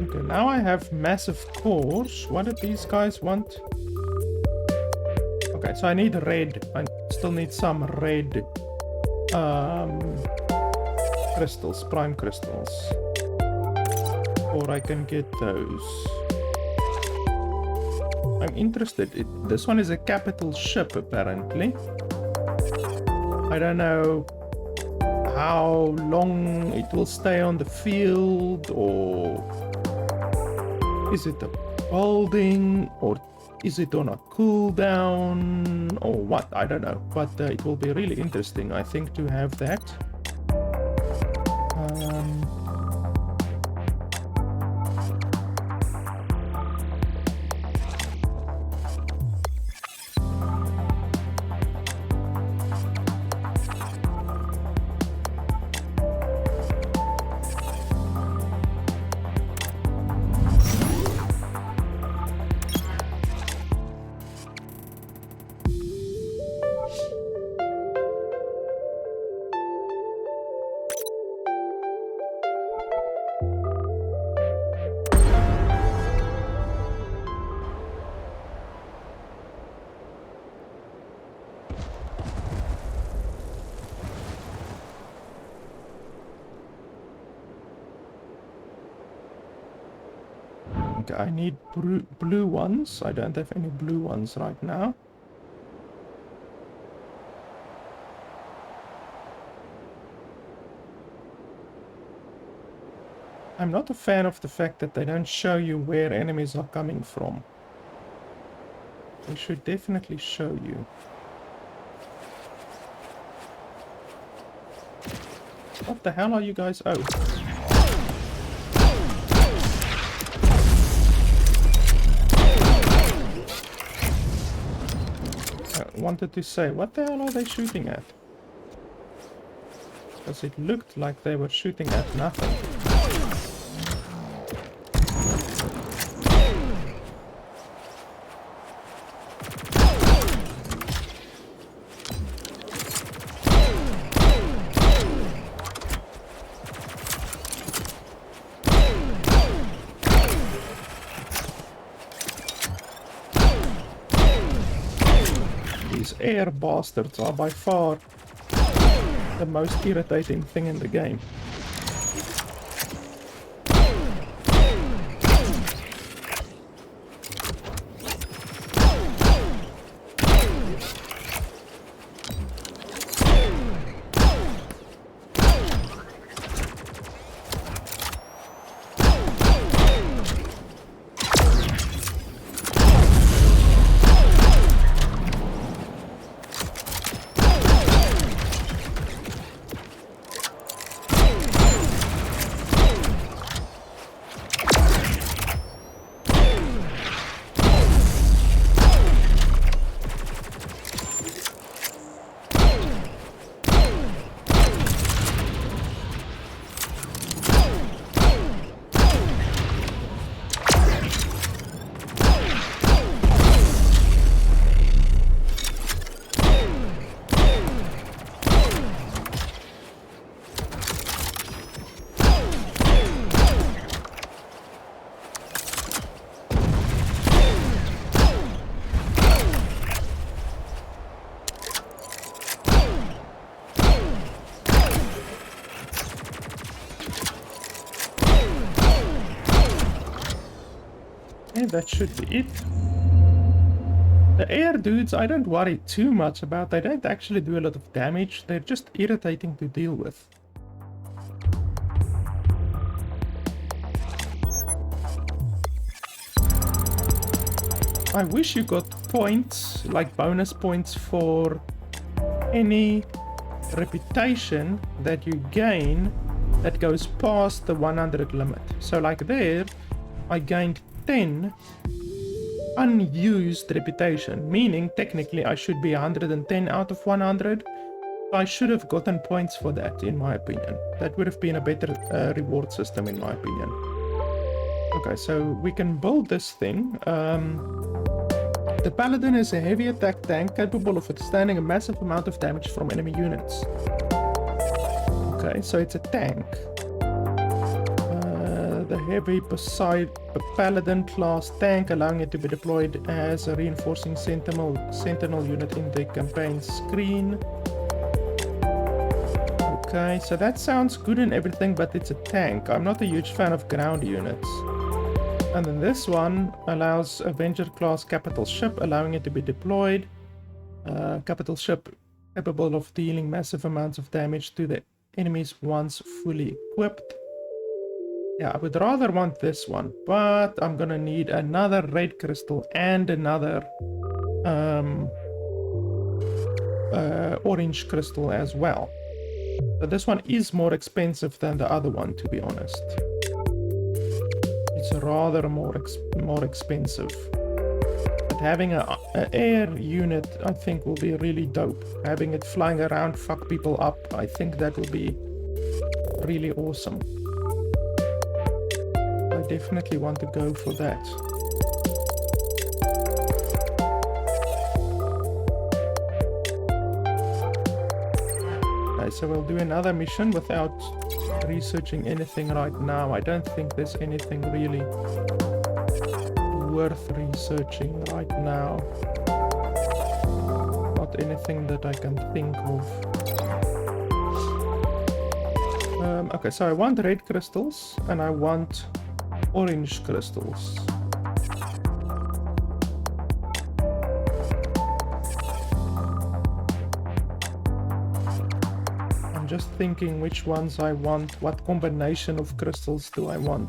Okay, now I have massive cores. What did these guys want? Okay, so I need red. I still need some red crystals, prime crystals. Or I can get those. I'm interested. This one is a capital ship, apparently. I don't know how long it will stay on the field, or is it a building, or is it on a cooldown, or what? I don't know. But it will be really interesting, I think, to have that. Okay, I need blue ones. I don't have any blue ones right now. I'm not a fan of the fact that they don't show you where enemies are coming from. They should definitely show you. What the hell are you guys? Oh. I wanted to say, what the hell are they shooting at? Because it looked like they were shooting at nothing. These air bastards are by far the most irritating thing in the game. Yeah, that should be it. The air dudes, I don't worry too much about. They don't actually do a lot of damage. They're just irritating to deal with. I wish you got points, like bonus points for any reputation that you gain that goes past the 100 limit. So like there, I gained 10 unused reputation, meaning technically I should be 110 out of 100. I should have gotten points for that, in my opinion. That would have been a better reward system, in my opinion. Okay, so we can build this thing. The Paladin is a heavy attack tank capable of withstanding a massive amount of damage from enemy units. Okay, so it's a tank. The heavy Paladin class tank, allowing it to be deployed as a reinforcing sentinel unit in the campaign screen. Okay, so that sounds good and everything, but it's a tank. I'm not a huge fan of ground units. And then this one allows Avenger class capital ship, allowing it to be deployed. Capital ship capable of dealing massive amounts of damage to the enemies once fully equipped. Yeah, I would rather want this one, but I'm gonna need another red crystal and another orange crystal as well. So this one is more expensive than the other one, to be honest. It's rather more expensive. But having an air unit, I think, will be really dope. Having it flying around, fuck people up, I think that will be really awesome. I definitely want to go for that. Okay, so we'll do another mission without researching anything right now. I don't think there's anything really worth researching right now. Not anything that I can think of. Okay, so I want red crystals and I want orange crystals. just thinking which ones I want. What combination of crystals do I want?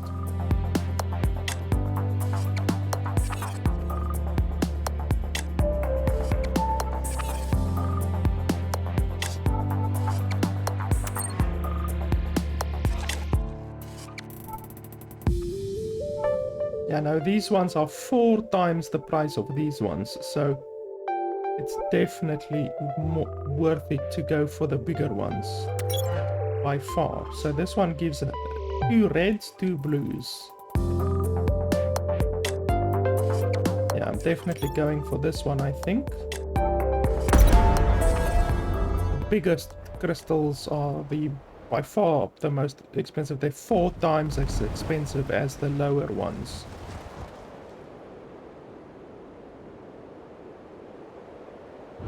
Yeah, no, these ones are 4 times the price of these ones, so it's definitely more worth it to go for the bigger ones by far. So this one gives 2 reds, 2 blues. Yeah, I'm definitely going for this one, I think. The biggest crystals are by far the most expensive. They're 4 times as expensive as the lower ones.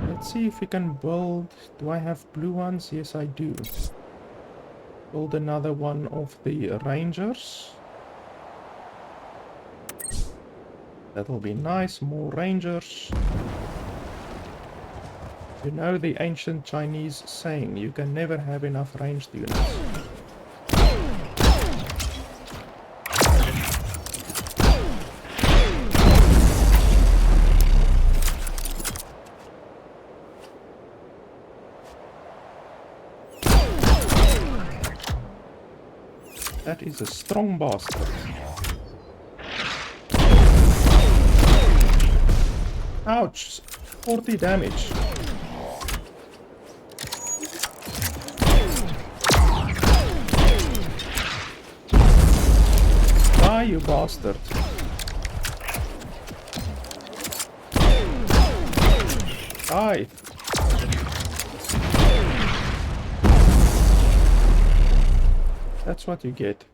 Let's see if we can build... Do I have blue ones? Yes, I do. Build another one of the Rangers. That'll be nice. More Rangers. You know the ancient Chinese saying, you can never have enough ranged units. That is a strong bastard. Ouch! 40 damage. Die, you bastard. Die. That's what you get.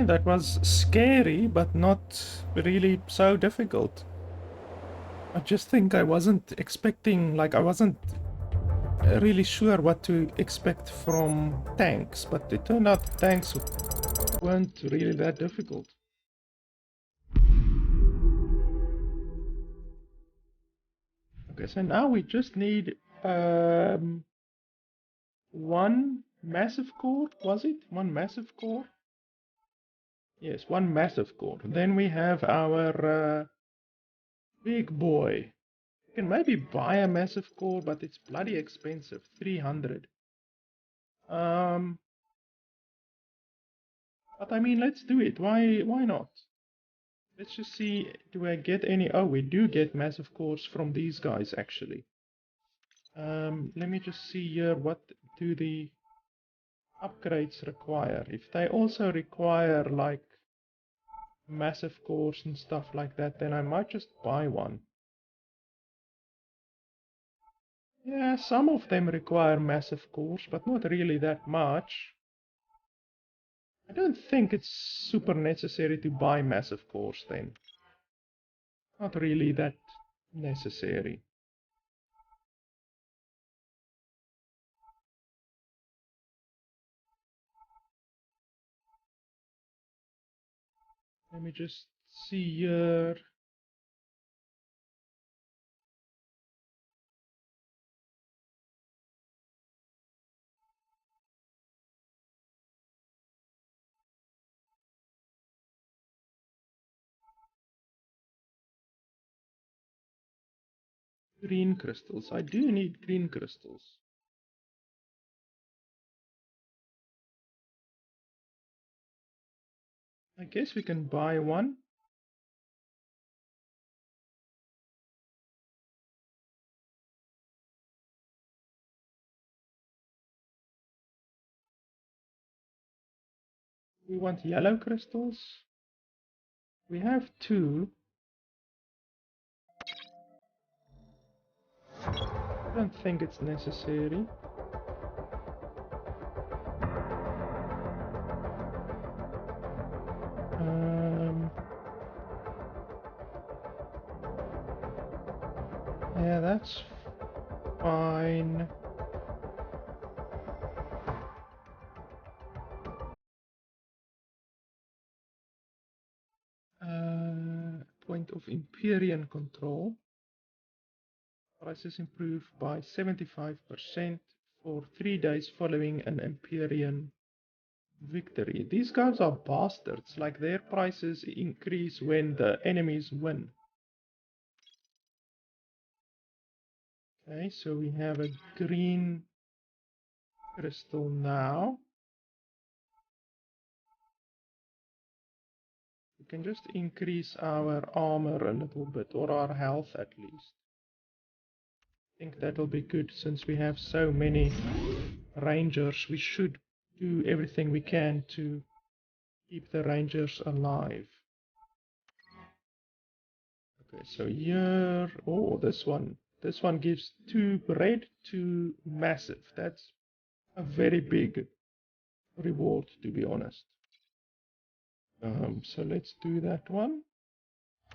That was scary, but not really so difficult. I just think I wasn't expecting, like I wasn't really sure what to expect from tanks, but it turned out tanks weren't really that difficult. Okay, so now we just need one massive core, was it? One massive core? Yes, one massive core. Then we have our big boy. You can maybe buy a massive core, but it's bloody expensive. 300. But I mean, let's do it. Why not? Let's just see, do I get any... Oh, we do get massive cores from these guys, actually. Let me just see here, what do the upgrades require? If they also require like massive cores and stuff like that, then I might just buy one. Yeah, some of them require massive cores, but not really that much. I don't think it's super necessary to buy massive cores then. Not really that necessary. Let me just see here. Green crystals. I do need green crystals. I guess we can buy one. We want yellow crystals. We have 2. I don't think it's necessary. Yeah, that's fine. Point of Empyrean control. Prices improved by 75% for 3 days following an Empyrean victory. These guys are bastards. Like, their prices increase when the enemies win. Okay, so we have a green crystal now. We can just increase our armor a little bit, or our health at least. I think that'll be good since we have so many rangers. We should do everything we can to keep the rangers alive. Okay, so here, oh, this one gives 2 red to massive. That's a very big reward, to be honest. So let's do that one.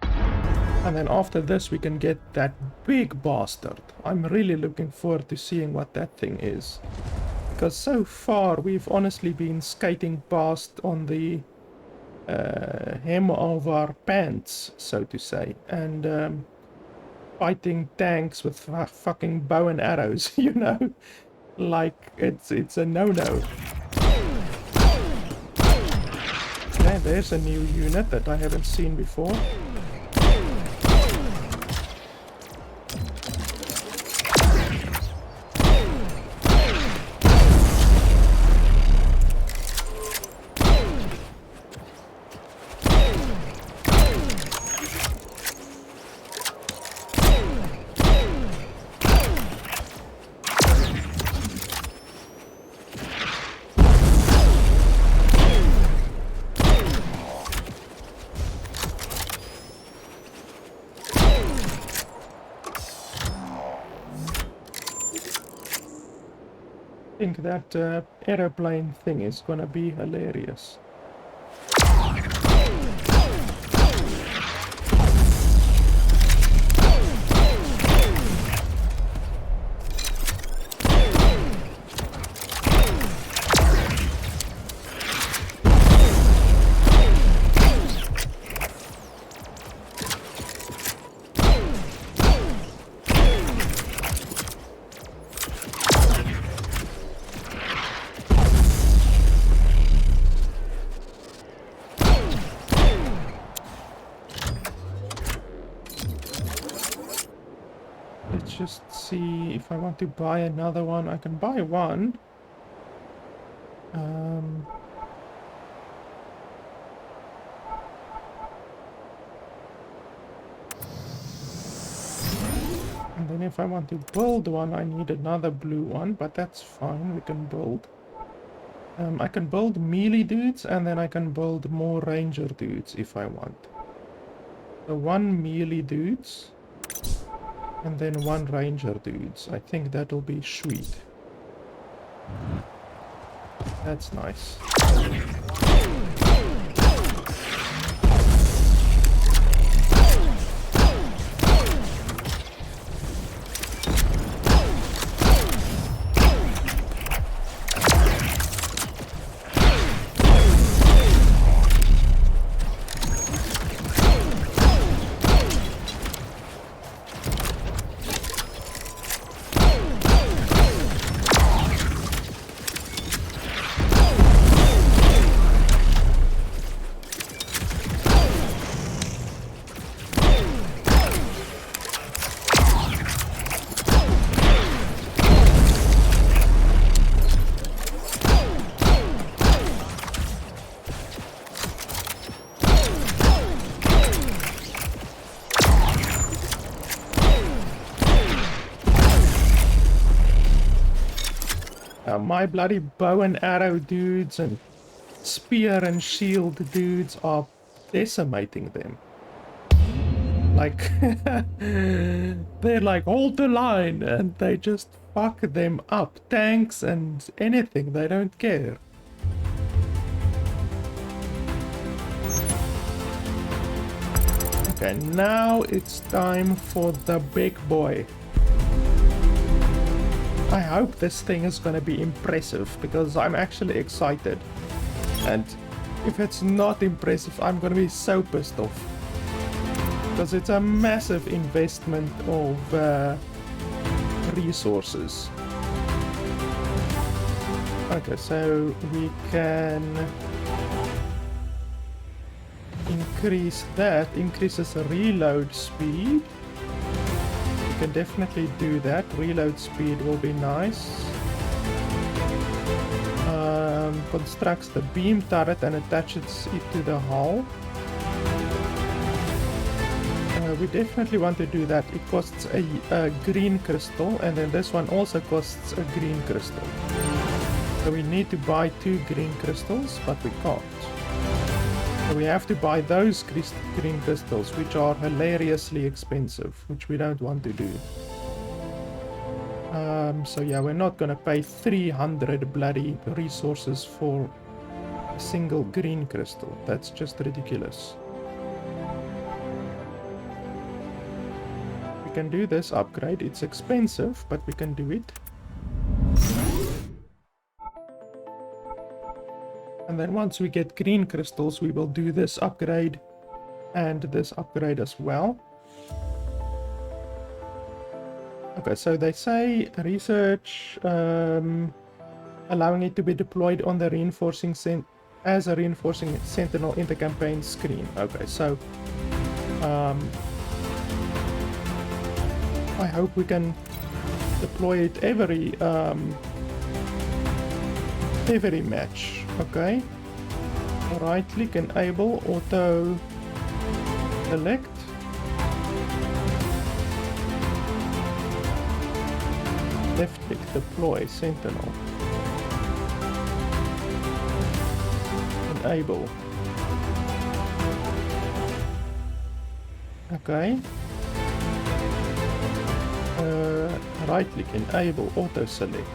And then after this we can get that big bastard. I'm really looking forward to seeing what that thing is. Because so far we've honestly been skating past on the hem of our pants, so to say. And fighting tanks with fucking bow and arrows, you know? Like, it's a no-no. Okay, there's a new unit that I haven't seen before. I think that aeroplane thing is gonna be hilarious. Let's just see if I want to buy another one. I can buy one. And then if I want to build one, I need another blue one, but that's fine, we can build. I can build melee dudes, and then I can build more ranger dudes if I want. So one melee dudes, and then one ranger dudes. I think that'll be sweet. That's nice. My bloody bow and arrow dudes and spear and shield dudes are decimating them. Like, they're like, hold the line, and they just fuck them up. Tanks and anything, they don't care. Okay, now it's time for the big boy. I hope this thing is gonna be impressive, because I'm actually excited. And if it's not impressive, I'm gonna be so pissed off. Because it's a massive investment of resources. Okay, so we can increase that. Increases the reload speed. We can definitely do that. Reload speed will be nice. Constructs the beam turret and attaches it to the hull. We definitely want to do that. It costs a green crystal, and then this one also costs a green crystal. So we need to buy 2 green crystals, but we can't. So we have to buy those green crystals, which are hilariously expensive, which we don't want to do. So yeah, we're not gonna pay 300 bloody resources for a single green crystal. That's just ridiculous. We can do this upgrade. It's expensive, but we can do it. And then once we get green crystals, we will do this upgrade and this upgrade as well. Okay, so they say research allowing it to be deployed on the as a reinforcing sentinel in the campaign screen. Okay, so I hope we can deploy it every match. Okay, right click, enable auto select. Left click, deploy sentinel. Enable. Okay. Right click, enable auto select.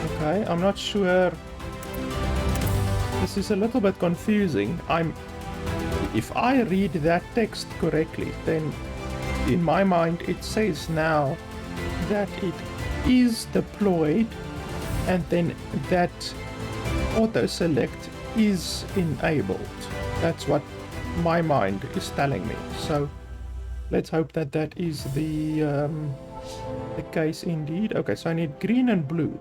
Okay, I'm not sure. This is a little bit confusing. If I read that text correctly, then in my mind it says now that it is deployed, and then that auto select is enabled. That's what my mind is telling me. So let's hope that that is the case indeed. Okay, so I need green and blue,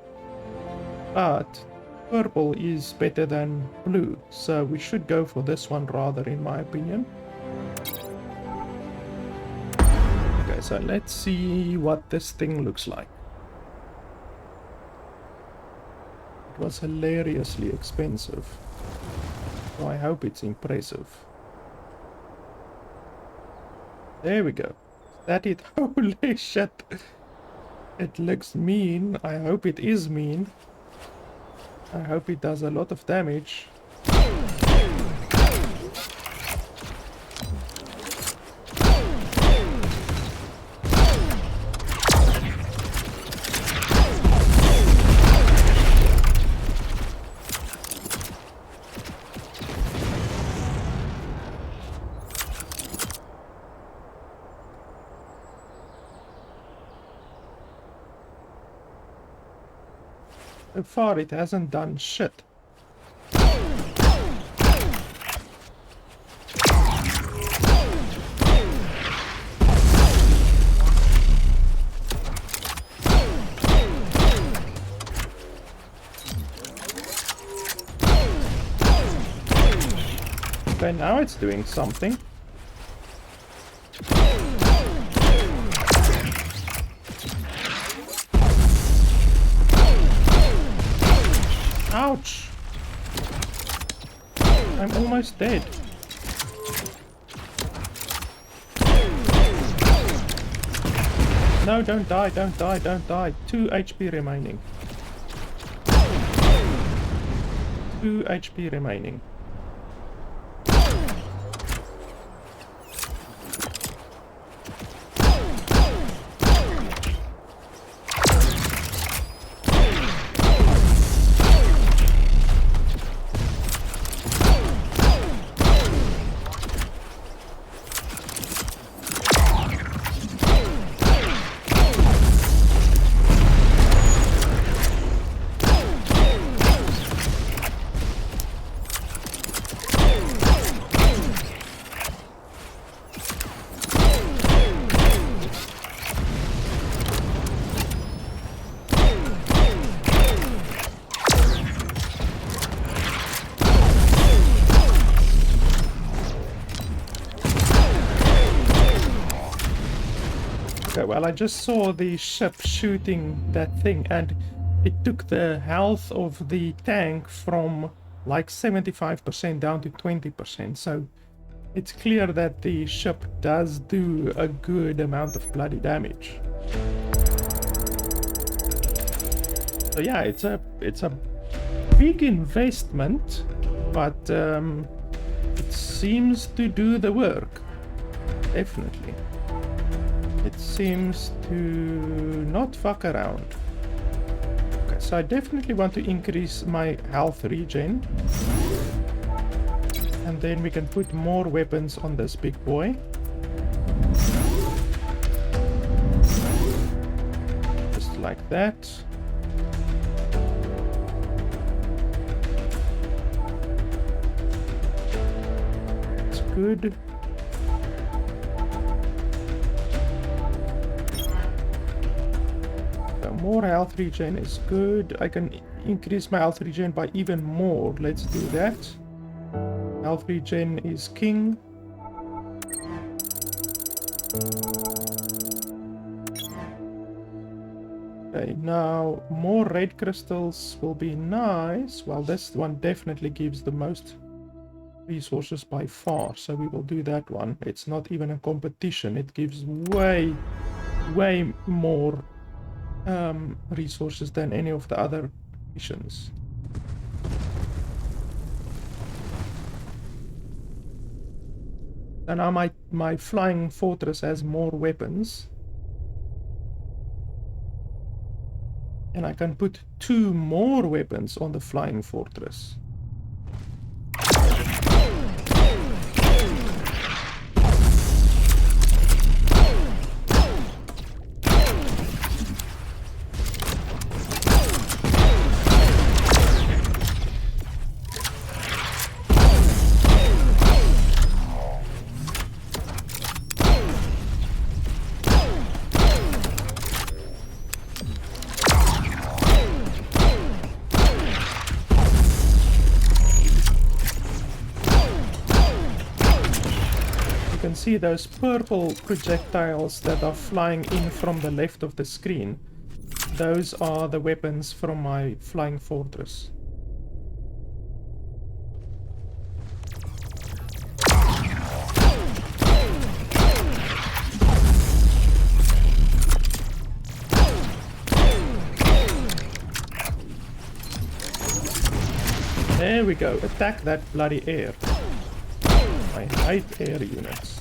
but purple is better than blue, so we should go for this one rather, in my opinion. Okay, so let's see what this thing looks like. It was hilariously expensive, so I hope it's impressive. There we go. Is that it? Holy shit. It looks mean. I hope it is mean. I hope it does a lot of damage. So far it hasn't done shit. Okay, now it's doing something. Ouch! I'm almost dead. No, don't die, don't die, don't die. 2 HP remaining. 2 HP remaining. Okay, well, I just saw the ship shooting that thing, and it took the health of the tank from like 75% down to 20%. So it's clear that the ship does do a good amount of bloody damage. So yeah, it's a big investment, but it seems to do the work. Definitely. It seems to not fuck around. Okay, so I definitely want to increase my health regen. And then we can put more weapons on this big boy. Just like that. It's good. More health regen is good. I can increase my health regen by even more. Let's do that. Health regen is king. Okay, now more red crystals will be nice. Well, this one definitely gives the most resources by far, so we will do that one. It's not even a competition. It gives way more resources than any of the other missions. And now my flying fortress has more weapons, and I can put 2 more weapons on the flying fortress. See those purple projectiles that are flying in from the left of the screen. Those are the weapons from my flying fortress. There we go. Attack that bloody air. I hate air units.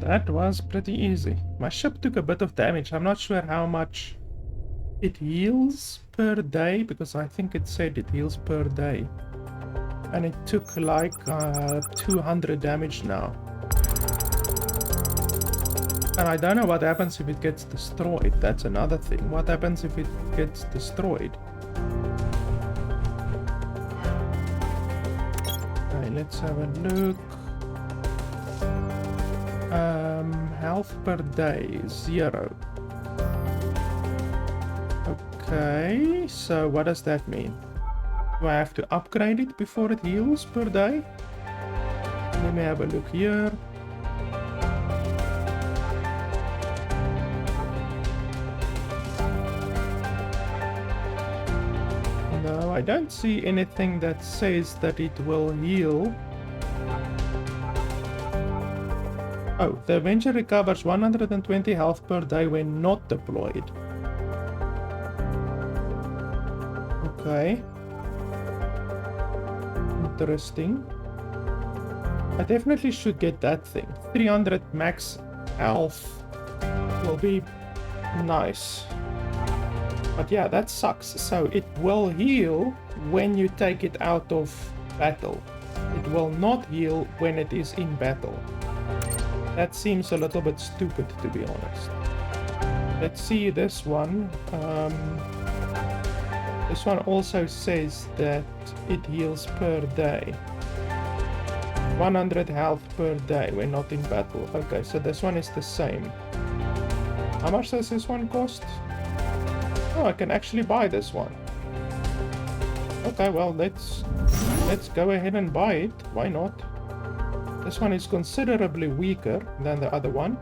That was pretty easy. My ship took a bit of damage. I'm not sure how much it heals per day, because I think it said it heals per day. And it took like 200 damage now. And I don't know what happens if it gets destroyed. That's another thing. What happens if it gets destroyed? Okay, let's have a look. Health per day, 0. Okay, so what does that mean? Do I have to upgrade it before it heals per day? Let me have a look here. No, I don't see anything that says that it will heal. Oh, the Avenger recovers 120 health per day when not deployed. Okay. Interesting. I definitely should get that thing. 300 max health will be nice. But yeah, that sucks. So it will heal when you take it out of battle. It will not heal when it is in battle. That seems a little bit stupid, to be honest. Let's see this one. This one also says that it heals per day. 100 health per day when not in battle. Okay, so this one is the same. How much does this one cost? Oh, I can actually buy this one. Okay, well, let's go ahead and buy it. Why not? This one is considerably weaker than the other one,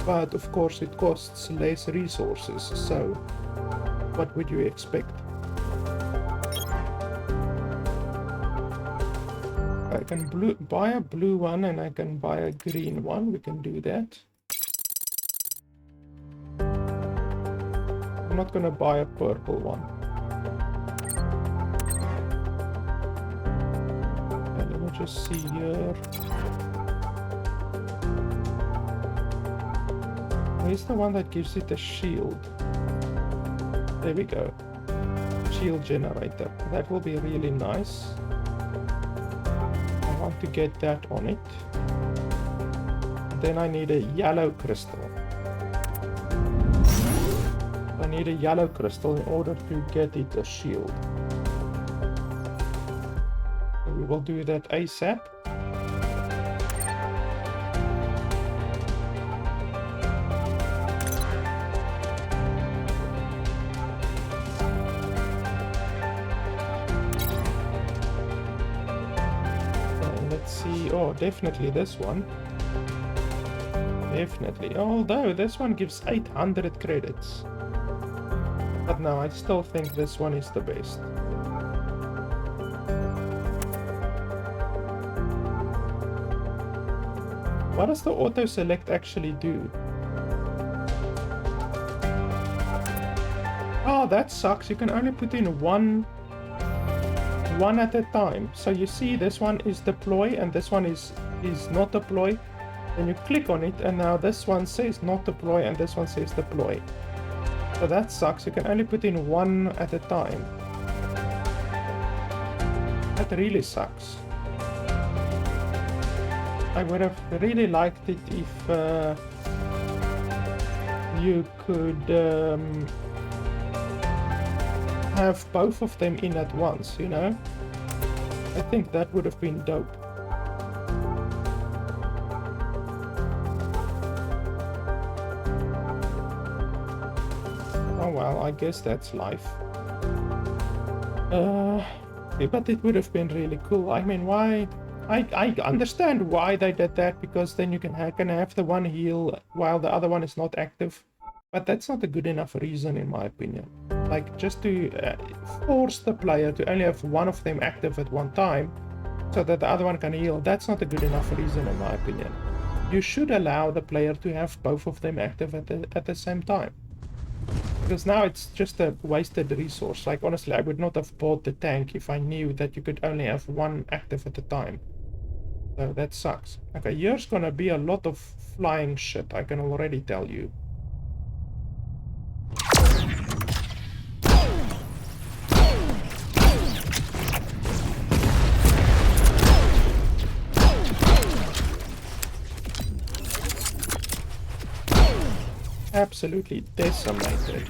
but of course it costs less resources, so what would you expect? I can buy a blue one and I can buy a green one. We can do that. I'm not gonna buy a purple one. Just see here. Where's the one that gives it a shield? There we go. Shield generator. That will be really nice. I want to get that on it. Then I need a yellow crystal. I need a yellow crystal in order to get it a shield. We'll do that ASAP. let's see. Oh, definitely this one. Definitely. Although this one gives 800 credits. But no, I still think this one is the best. What does the auto select actually do? Oh, that sucks. You can only put in one at a time. So you see this one is deploy and this one is not deploy. Then you click on it and now this one says not deploy and this one says deploy. So that sucks. You can only put in one at a time. That really sucks. I would have really liked it if you could have both of them in at once, you know? I think that would have been dope. Oh well, I guess that's life. But it would have been really cool. I mean, why? I understand why they did that, because then you can have the one heal while the other one is not active. But that's not a good enough reason, in my opinion. Like, just to force the player to only have one of them active at one time, so that the other one can heal, that's not a good enough reason, in my opinion. You should allow the player to have both of them active at the same time. Because now it's just a wasted resource. Like, honestly, I would not have bought the tank if I knew that you could only have one active at a time. So that sucks. Okay, here's gonna be a lot of flying shit, I can already tell you. Absolutely decimated.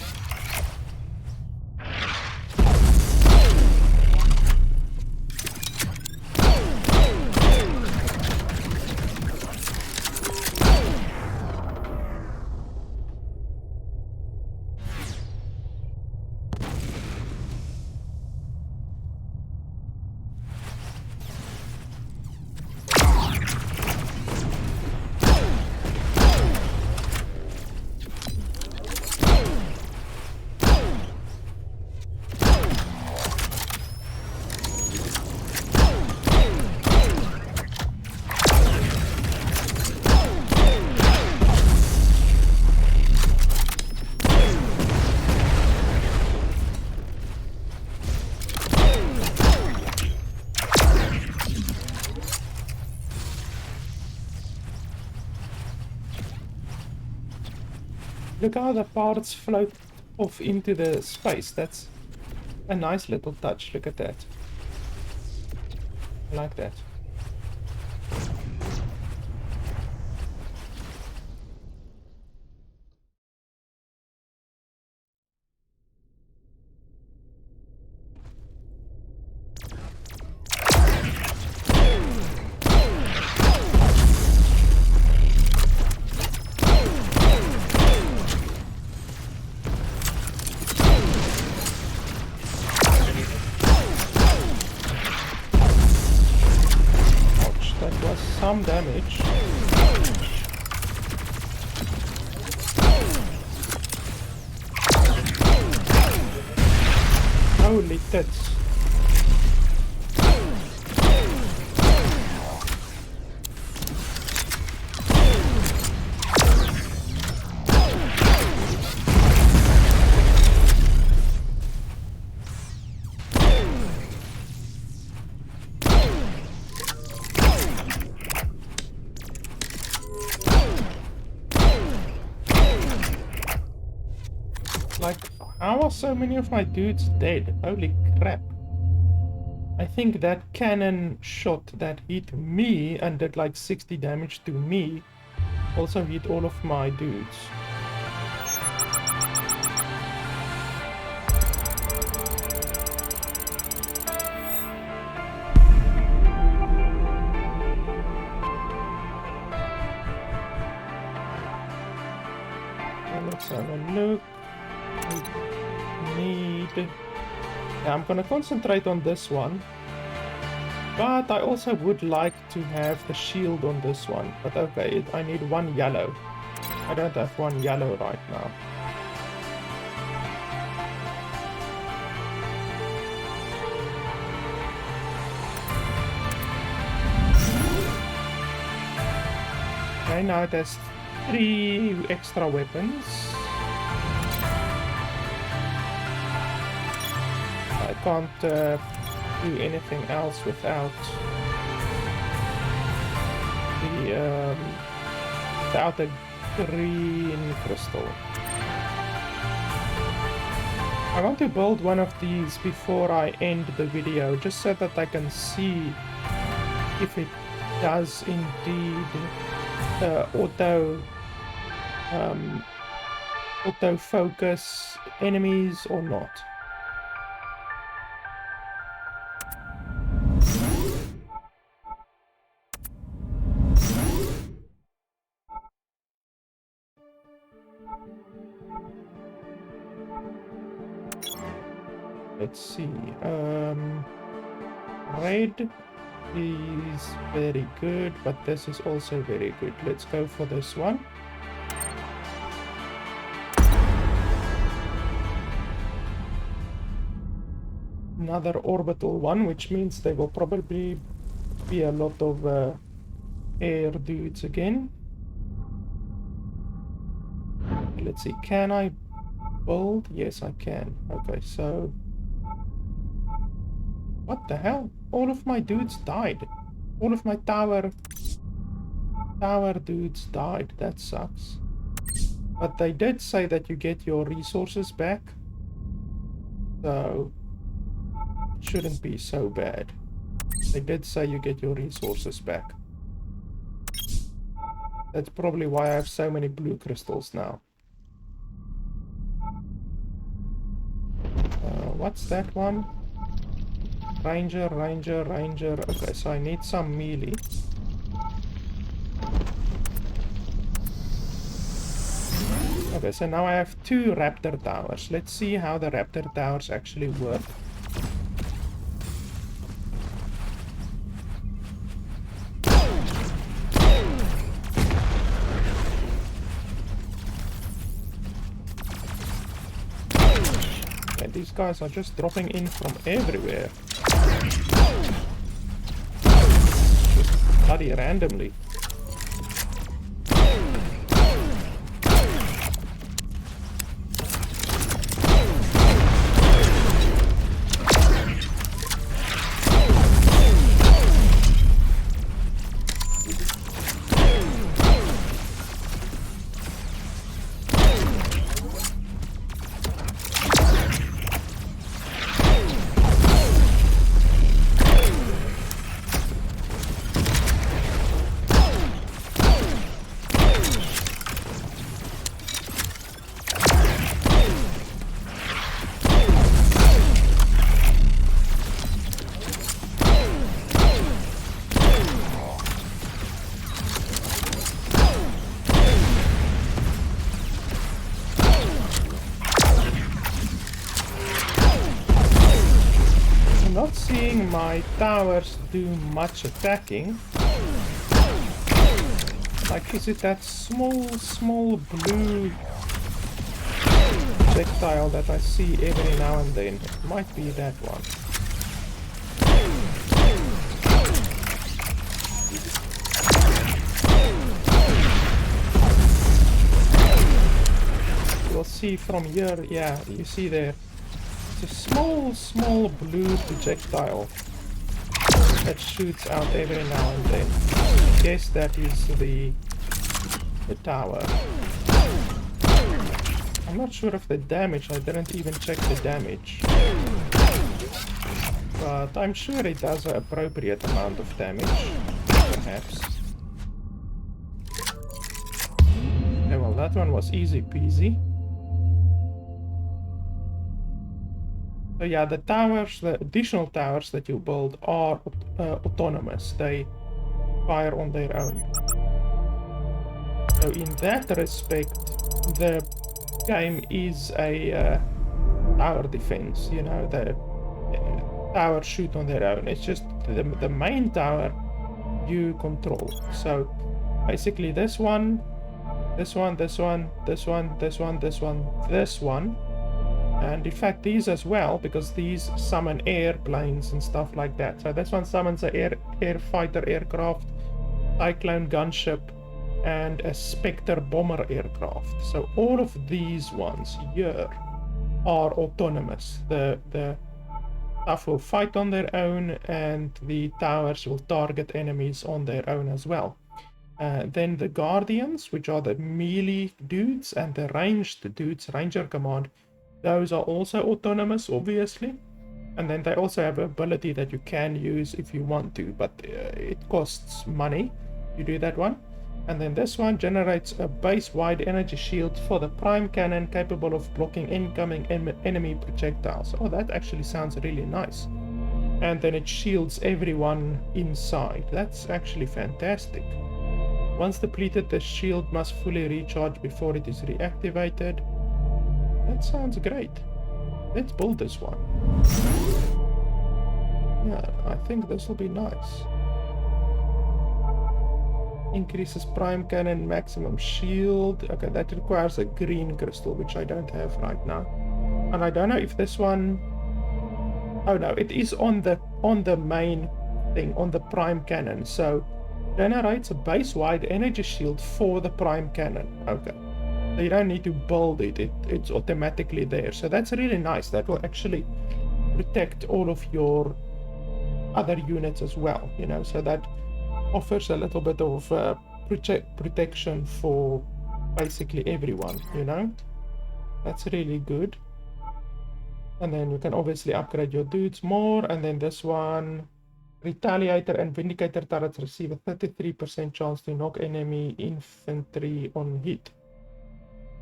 Look how the parts float off into the space. That's a nice little touch. Look at that. I like that. Some damage. Holy tits. Like, how are so many of my dudes dead? Holy crap. I think that cannon shot that hit me and did like 60 damage to me also hit all of my dudes. Let's have a look. Yeah, I'm gonna concentrate on this one. But I also would like to have the shield on this one. But okay, I need one yellow. I don't have one yellow right now. Okay, now it has 3 extra weapons. I can't do anything else without the green crystal. I want to build one of these before I end the video, just so that I can see if it does indeed auto focus enemies or not. Let's see. Red is very good, but this is also very good. Let's go for this one. Another orbital one, which means there will probably be a lot of air dudes again. Let's see, can I build? Yes, I can. Okay, so what the hell? All of my dudes died. All of my tower dudes died. That sucks. But they did say that you get your resources back, so it shouldn't be so bad. They did say you get your resources back. That's probably why I have so many blue crystals now. What's that one? Ranger, ranger, ranger. Okay, so I need some melee. Okay, so now I have 2 raptor towers. Let's see how the raptor towers actually work. And these guys are just dropping in from everywhere. Just bloody randomly. Not seeing my towers do much attacking. Like, is it that small blue projectile that I see every now and then? It might be that one. You'll see from here, yeah, you see there. It's a small blue projectile that shoots out every now and then. I guess that is the tower. I'm not sure of the damage. I didn't even check the damage. But I'm sure it does an appropriate amount of damage, perhaps. Okay, well, that one was easy peasy. So yeah, the towers, the additional towers that you build are autonomous. They fire on their own. So in that respect, the game is a tower defense. You know, towers shoot on their own. It's just the main tower you control. So basically this one, this one, this one, this one, this one, this one, this one. And in fact these as well, because these summon airplanes and stuff like that. So this one summons a air fighter aircraft, Cyclone gunship, and a Spectre bomber aircraft. So all of these ones here are autonomous. The stuff will fight on their own, and the towers will target enemies on their own as well. Then the Guardians, which are the melee dudes, and the ranged dudes, Ranger Command, those are also autonomous, obviously. And then they also have an ability that you can use if you want to, but it costs money to do that one. And then this one generates a base-wide energy shield for the prime cannon, capable of blocking incoming enemy projectiles. Oh, that actually sounds really nice. And then it shields everyone inside. That's actually fantastic. Once depleted, the shield must fully recharge before it is reactivated. That sounds great. Let's build this one. Yeah, I think this will be nice. Increases prime cannon maximum shield. Okay, that requires a green crystal, which I don't have right now. And I don't know if this one... Oh no, it is on the main thing, on the prime cannon. So generates a base-wide energy shield for the prime cannon. Okay. So you don't need to build it, it's automatically there. So that's really nice. That will actually protect all of your other units as well, you know, so that offers a little bit of protection for basically everyone, you know. That's really good. And then you can obviously upgrade your dudes more. And then this one, Retaliator and Vindicator turrets receive a 33% chance to knock enemy infantry on hit.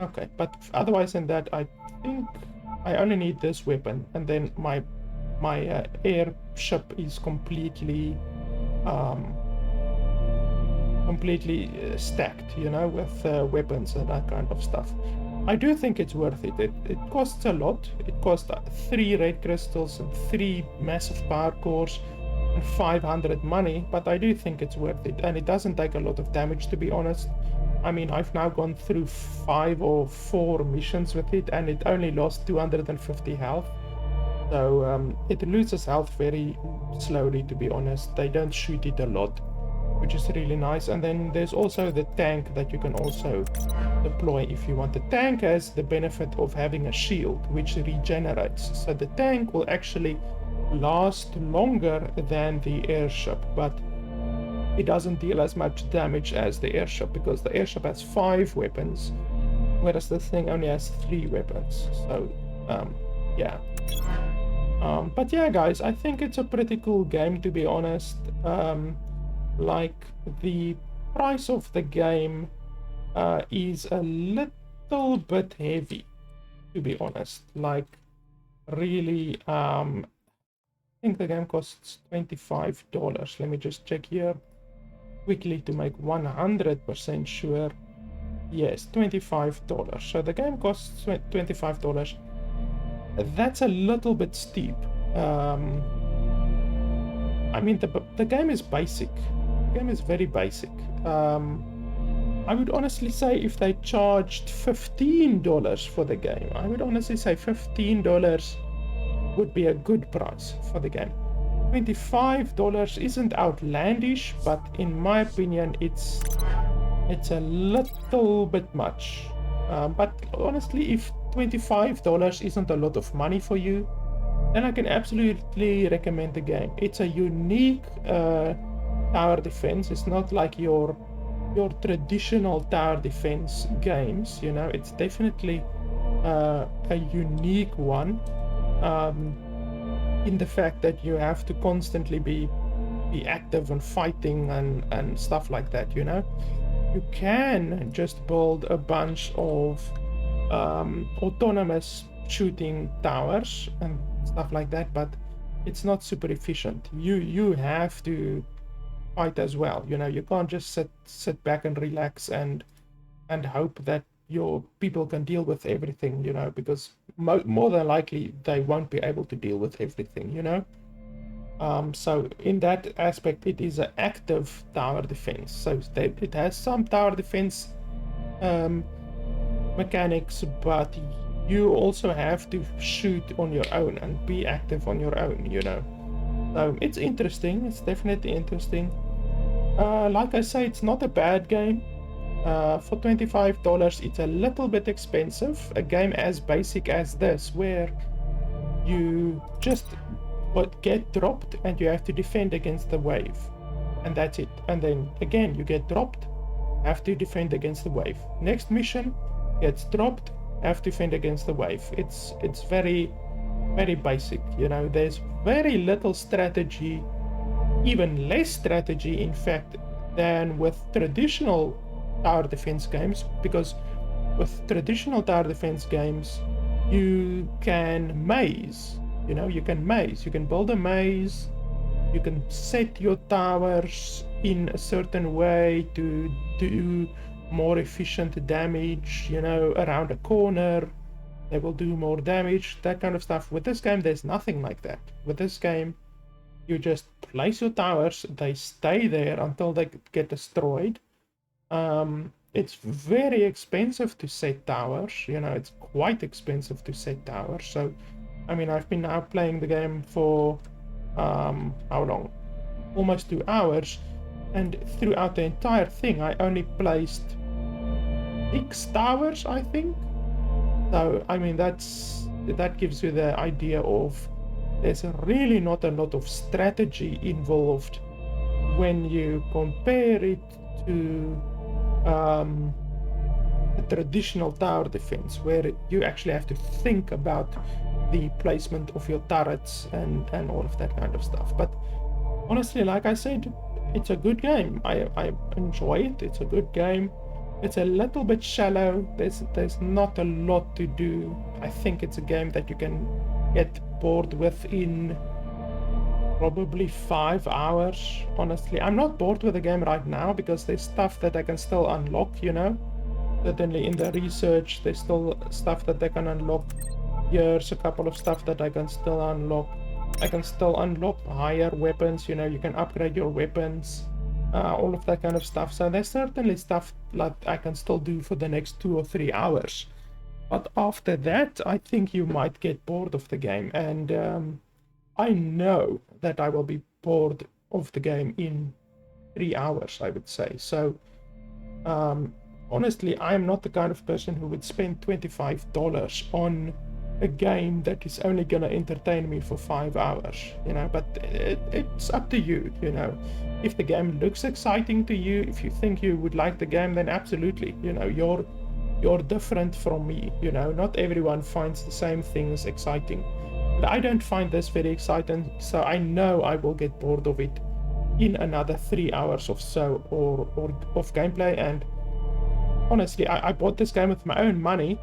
Okay, but otherwise than that, I think I only need this weapon, and then my airship is completely stacked, you know, with weapons and that kind of stuff. I do think it's worth it. It costs a lot. It costs 3 red crystals and 3 massive power cores and 500 money, but I do think it's worth it, and it doesn't take a lot of damage, to be honest. I mean, I've now gone through 5 or 4 missions with it, and it only lost 250 health. So it loses health very slowly, to be honest. They don't shoot it a lot, which is really nice. And then there's also the tank that you can also deploy if you want. The tank has the benefit of having a shield, which regenerates. So the tank will actually last longer than the airship, but it doesn't deal as much damage as the airship, because the airship has 5 weapons, whereas this thing only has 3 weapons. So, yeah. But yeah, guys, I think it's a pretty cool game, to be honest. Like, the price of the game is a little bit heavy, to be honest. Like, really, I think the game costs $25. Let me just check here quickly to make 100% sure. Yes, $25. So the game costs $25. That's a little bit steep. I mean, the game is basic. The game is very basic. I would honestly say if they charged $15 for the game, I would honestly say $15 would be a good price for the game. $25 isn't outlandish, but in my opinion, it's a little bit much. But honestly, if $25 isn't a lot of money for you, then I can absolutely recommend the game. It's a unique tower defense. It's not like your traditional tower defense games, you know. It's definitely a unique one. In the fact that you have to constantly be active and fighting and stuff like that, you know. You can just build a bunch of autonomous shooting towers and stuff like that, but it's not super efficient. You have to fight as well, you know. You can't just sit back and relax and hope that your people can deal with everything, you know, because more than likely they won't be able to deal with everything, you know. So in that aspect, it is an active tower defense. So it has some tower defense mechanics, but you also have to shoot on your own and be active on your own, you know. So it's interesting. It's definitely interesting. Like I say, it's not a bad game. For $25, it's a little bit expensive. A game as basic as this, where you just get dropped and you have to defend against the wave, and that's it. And then again, you get dropped, have to defend against the wave. Next mission, gets dropped, have to defend against the wave. It's very, very basic. You know, there's very little strategy, even less strategy, in fact, than with traditional tower defense games, because with traditional tower defense games, you can maze. You know, you can build a maze, you can set your towers in a certain way to do more efficient damage, you know, around a corner. They will do more damage, that kind of stuff. With this game, there's nothing like that. With this game, you just place your towers, they stay there until they get destroyed. It's very expensive to set towers, you know, it's quite expensive to set towers. So I mean, I've been now playing the game for how long? Almost 2 hours, and throughout the entire thing, I only placed 6 towers, I think. So I mean, that gives you the idea of there's really not a lot of strategy involved when you compare it to a traditional tower defense, where you actually have to think about the placement of your turrets and all of that kind of stuff. But honestly, like I said, it's a good game. I enjoy it. It's a good game. It's a little bit shallow. There's not a lot to do. I think it's a game that you can get bored with in probably 5 hours. Honestly, I'm not bored with the game right now because there's stuff that I can still unlock, you know. Certainly in the research, there's still stuff that I can unlock. Here's a couple of stuff that I can still unlock. I can still unlock higher weapons, you know, you can upgrade your weapons, all of that kind of stuff. So there's certainly stuff that I can still do for the next 2 or 3 hours. But after that, I think you might get bored of the game. And I know that I will be bored of the game in 3 hours, I would say. So honestly, I'm not the kind of person who would spend $25 on a game that is only gonna entertain me for 5 hours, you know. But it's up to you, you know. If the game looks exciting to you, if you think you would like the game, then absolutely, you know, you're different from me, you know. Not everyone finds the same things exciting, but I don't find this very exciting, so I know I will get bored of it in another 3 hours or so or of gameplay. And honestly, I bought this game with my own money.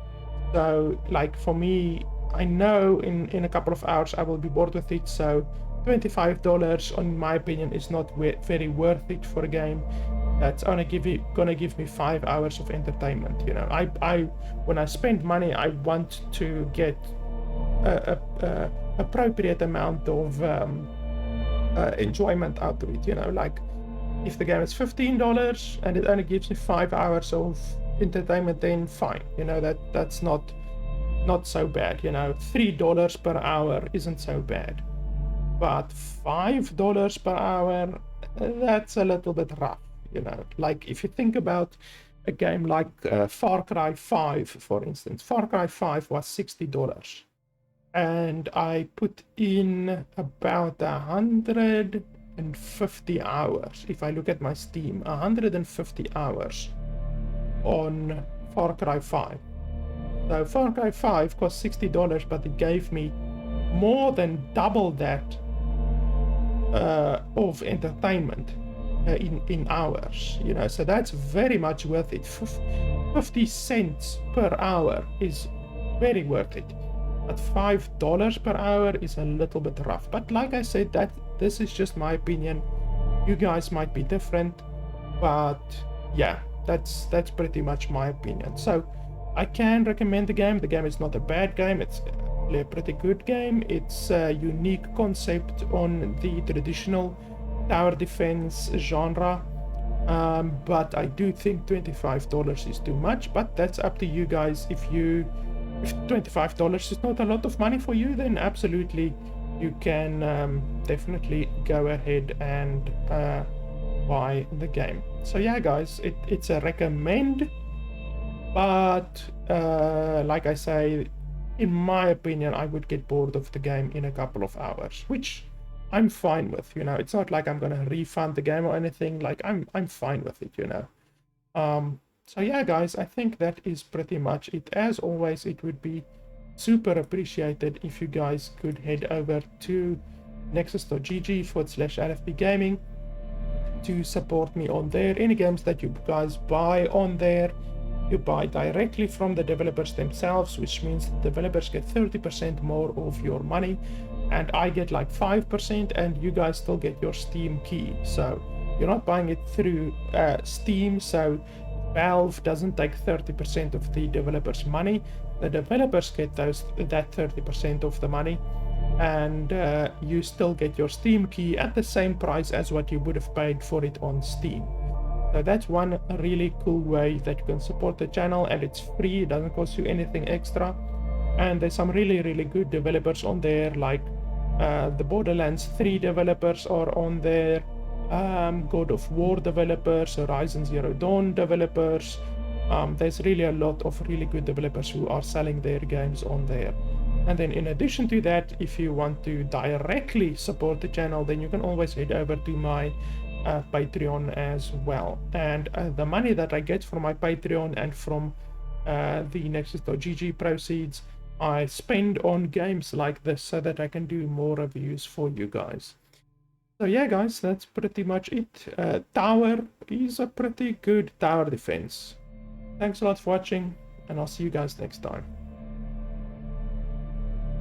So, like, for me, I know in a couple of hours I will be bored with it. So $25, in my opinion, is not very worth it for a game that's only gonna give me 5 hours of entertainment. You know, I when I spend money, I want to get a appropriate amount of enjoyment out of it. You know, like if the game is $15 and it only gives me 5 hours of entertainment, then fine, you know, that's not so bad. You know, $3 per hour isn't so bad, but $5 per hour, that's a little bit rough, you know. Like if you think about a game like Far Cry 5, for instance. Far Cry 5 was $60, and I put in about 150 hours. If I look at my Steam, 150 hours on Far Cry 5. So Far Cry 5 cost $60, but it gave me more than double that of entertainment in hours, you know. So that's very much worth it. 50 cents per hour is very worth it, but $5 per hour is a little bit rough. But like I said, this is just my opinion. You guys might be different, but yeah, that's pretty much my opinion. So I can recommend the game. The game is not a bad game. It's a pretty good game. It's a unique concept on the traditional tower defense genre, but I do think $25 is too much, but that's up to you guys. If $25 is not a lot of money for you, then absolutely you can definitely go ahead and buy the game. So yeah guys, it's a recommend, but like I say, in my opinion, I would get bored of the game in a couple of hours, which I'm fine with. It's not like I'm gonna refund the game or anything. Like I'm fine with it. So yeah guys, I think that is pretty much it. As always, it would be super appreciated if you guys could head over to nexus.gg/LFB Gaming to support me on there. Any games that you guys buy on there, you buy directly from the developers themselves, which means the developers get 30% more of your money, and I get like 5%, and you guys still get your Steam key. So you're not buying it through Steam, so Valve doesn't take 30% of the developers' money. The developers get that 30% of the money, and you still get your Steam key at the same price as what you would have paid for it on Steam. So that's one really cool way that you can support the channel, and it's free. It doesn't cost you anything extra. And there's some really, really good developers on there, like the Borderlands 3 developers are on there, God of War developers, Horizon Zero Dawn developers. There's really a lot of really good developers who are selling their games on there. And then in addition to that, if you want to directly support the channel, then you can always head over to my Patreon as well. And the money that I get from my Patreon and from the Nexus.gg proceeds, I spend on games like this so that I can do more reviews for you guys. So yeah guys, that's pretty much it. Tower is a pretty good tower defense. Thanks a lot for watching, and I'll see you guys next time.